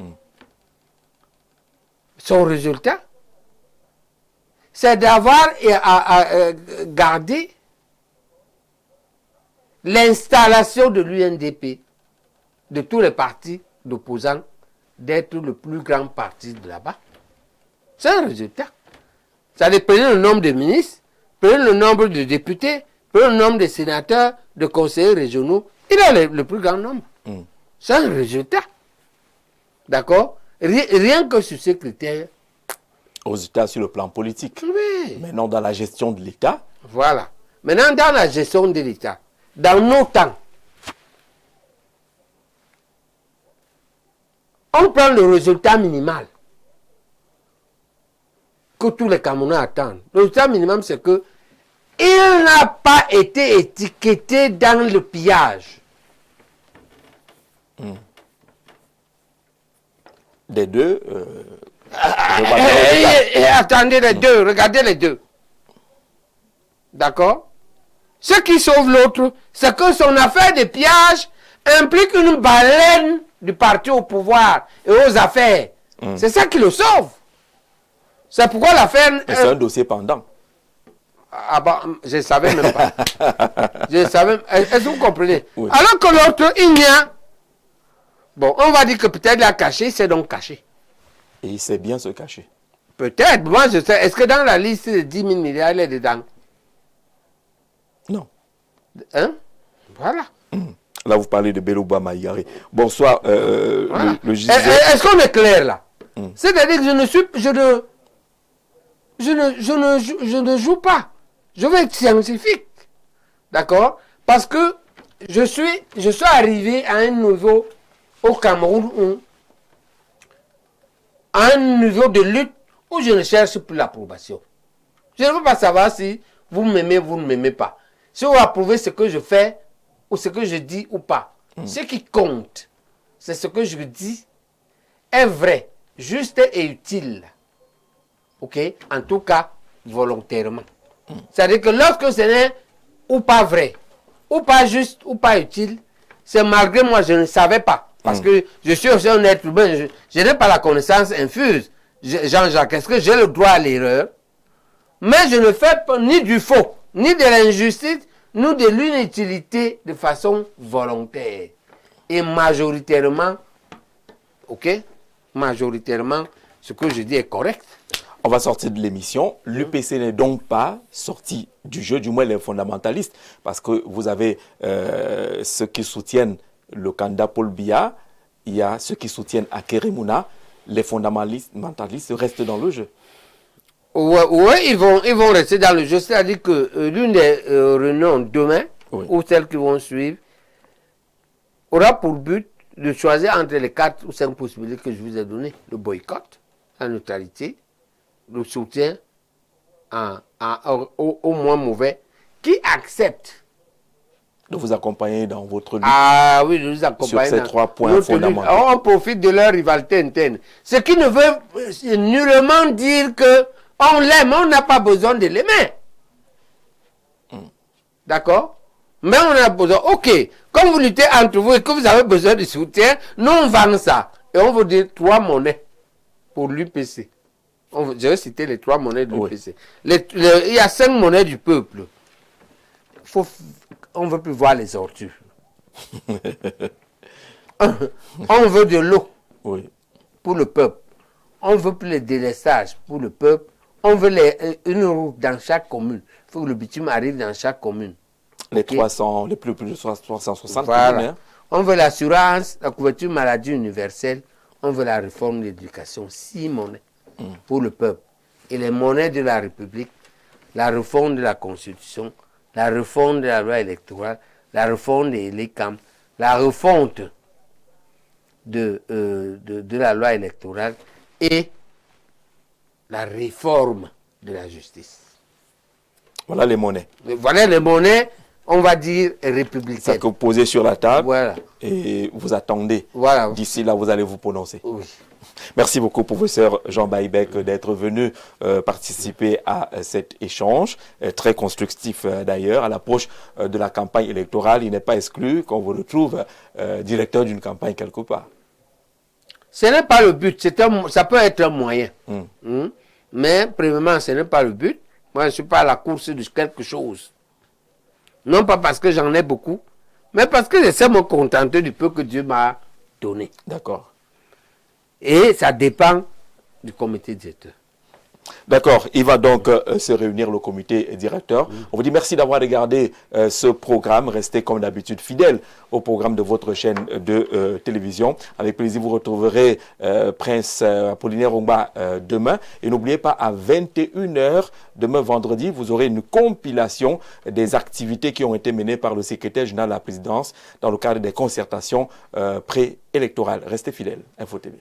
Son résultat, c'est d'avoir gardé l'installation de l'UNDP, de tous les partis d'opposants, d'être le plus grand parti de là-bas. C'est un résultat. Ça dépendait le nombre de ministres, prenez le nombre de députés, prenez le nombre de sénateurs, de conseillers régionaux. Il a le plus grand nombre. C'est un résultat. D'accord? Rien que sur ces critères. Résultat sur le plan politique. Oui. Maintenant, dans la gestion de l'État. Voilà. Maintenant, dans la gestion de l'État, dans nos temps, on prend le résultat minimal que tous les Camerounais attendent. Le résultat minimum, c'est que il n'a pas été étiqueté dans le pillage. Des deux. Attendez les deux, regardez les deux. D'accord? Ce qui sauve l'autre, c'est que son affaire de pillage implique une baleine du parti au pouvoir et aux affaires. C'est ça qui le sauve. C'est pourquoi l'affaire... C'est un dossier pendant. Ah bon, je ne savais même pas. Je savais... Est-ce que vous comprenez? Oui. Alors que l'autre, il n'y a... Bon, on va dire que peut-être il a caché, c'est donc caché. Et il sait bien se cacher. Peut-être, moi je sais. Est-ce que dans la liste de 10 000 milliards, il est dedans? Non. Hein? Voilà. Là, vous parlez de Belouba Maïgari. Bonsoir, Voilà. le giseur. Est-ce qu'on est clair là? C'est-à-dire que je ne joue pas. Je veux être scientifique. D'accord? Parce que je suis arrivé à un niveau au Cameroun à un niveau de lutte où je ne cherche plus l'approbation. Je ne veux pas savoir si vous m'aimez ou vous ne m'aimez pas. Si vous approuvez ce que je fais ou ce que je dis ou pas. Ce qui compte, c'est ce que je dis est vrai, juste et utile. Ok? En tout cas, volontairement. C'est-à-dire que lorsque ce n'est ou pas vrai, ou pas juste, ou pas utile, c'est malgré moi, je ne savais pas. Parce que je suis aussi un être humain, je n'ai pas la connaissance infuse. Jean-Jacques, est-ce que j'ai le droit à l'erreur? Mais je ne fais pas ni du faux, ni de l'injustice, ni de l'inutilité de façon volontaire. Et majoritairement, ok? Majoritairement, ce que je dis est correct. On va sortir de l'émission. L'UPC n'est donc pas sorti du jeu, du moins les fondamentalistes, parce que vous avez ceux qui soutiennent le candidat Paul Biya, il y a ceux qui soutiennent Akeremouna. Les fondamentalistes restent dans le jeu. Oui, ils vont rester dans le jeu. C'est-à-dire que l'une des réunions demain, ou celles qui vont suivre, aura pour but de choisir entre les 4 ou 5 possibilités que je vous ai données. Le boycott, la neutralité, le soutien au moins mauvais, qui accepte De vous accompagner dans votre lutte. Ah oui, je vous accompagne. Sur ces 3 points fondamentaux. On profite de leur rivalité interne. Ce qui ne veut nullement dire que on l'aime, on n'a pas besoin de l'aimer. D'accord? Mais on a besoin. Ok, comme vous luttez entre vous et que vous avez besoin de soutien, nous on vend ça. Et on vous dit 3 monnaies pour l'UPC. Je vais citer les 3 monnaies de l'UPC. Il y a 5 monnaies du peuple. On ne veut plus voir les ordures. On veut de l'eau pour le peuple. On veut plus les délestages pour le peuple. On veut une route dans chaque commune. Il faut que le bitume arrive dans chaque commune. Les 300, les plus de 360 voilà. communes. Hein? On veut l'assurance, la couverture maladie universelle. On veut la réforme de l'éducation. 6 monnaies pour le peuple. Et les monnaies de la République, la réforme de la Constitution, la réforme de la loi électorale, la réforme des l'ECAM, la refonte de la loi électorale et la réforme de la justice. Voilà les monnaies. Voilà les monnaies, on va dire, Ça républicaines. que vous posez sur la table Voilà. et vous attendez. Voilà. D'ici là, vous allez vous prononcer. Oui. Merci beaucoup, professeur Jean Baïbek, d'être venu participer à cet échange, très constructif d'ailleurs. À l'approche de la campagne électorale, il n'est pas exclu qu'on vous retrouve directeur d'une campagne quelque part. Ce n'est pas le but, ça peut être un moyen. Mais, premièrement, ce n'est pas le but. Moi, je ne suis pas à la course de quelque chose. Non pas parce que j'en ai beaucoup, mais parce que je sais me contenter du peu que Dieu m'a donné. D'accord. Et ça dépend du comité directeur. D'accord, il va donc se réunir le comité directeur. On vous dit merci d'avoir regardé ce programme. Restez comme d'habitude fidèles au programme de votre chaîne de télévision. Avec plaisir, vous retrouverez Prince Apollinaire Ongba demain. Et n'oubliez pas, à 21 h, demain vendredi, vous aurez une compilation des activités qui ont été menées par le secrétaire général de la présidence dans le cadre des concertations préélectorales. Restez fidèles. Info TV.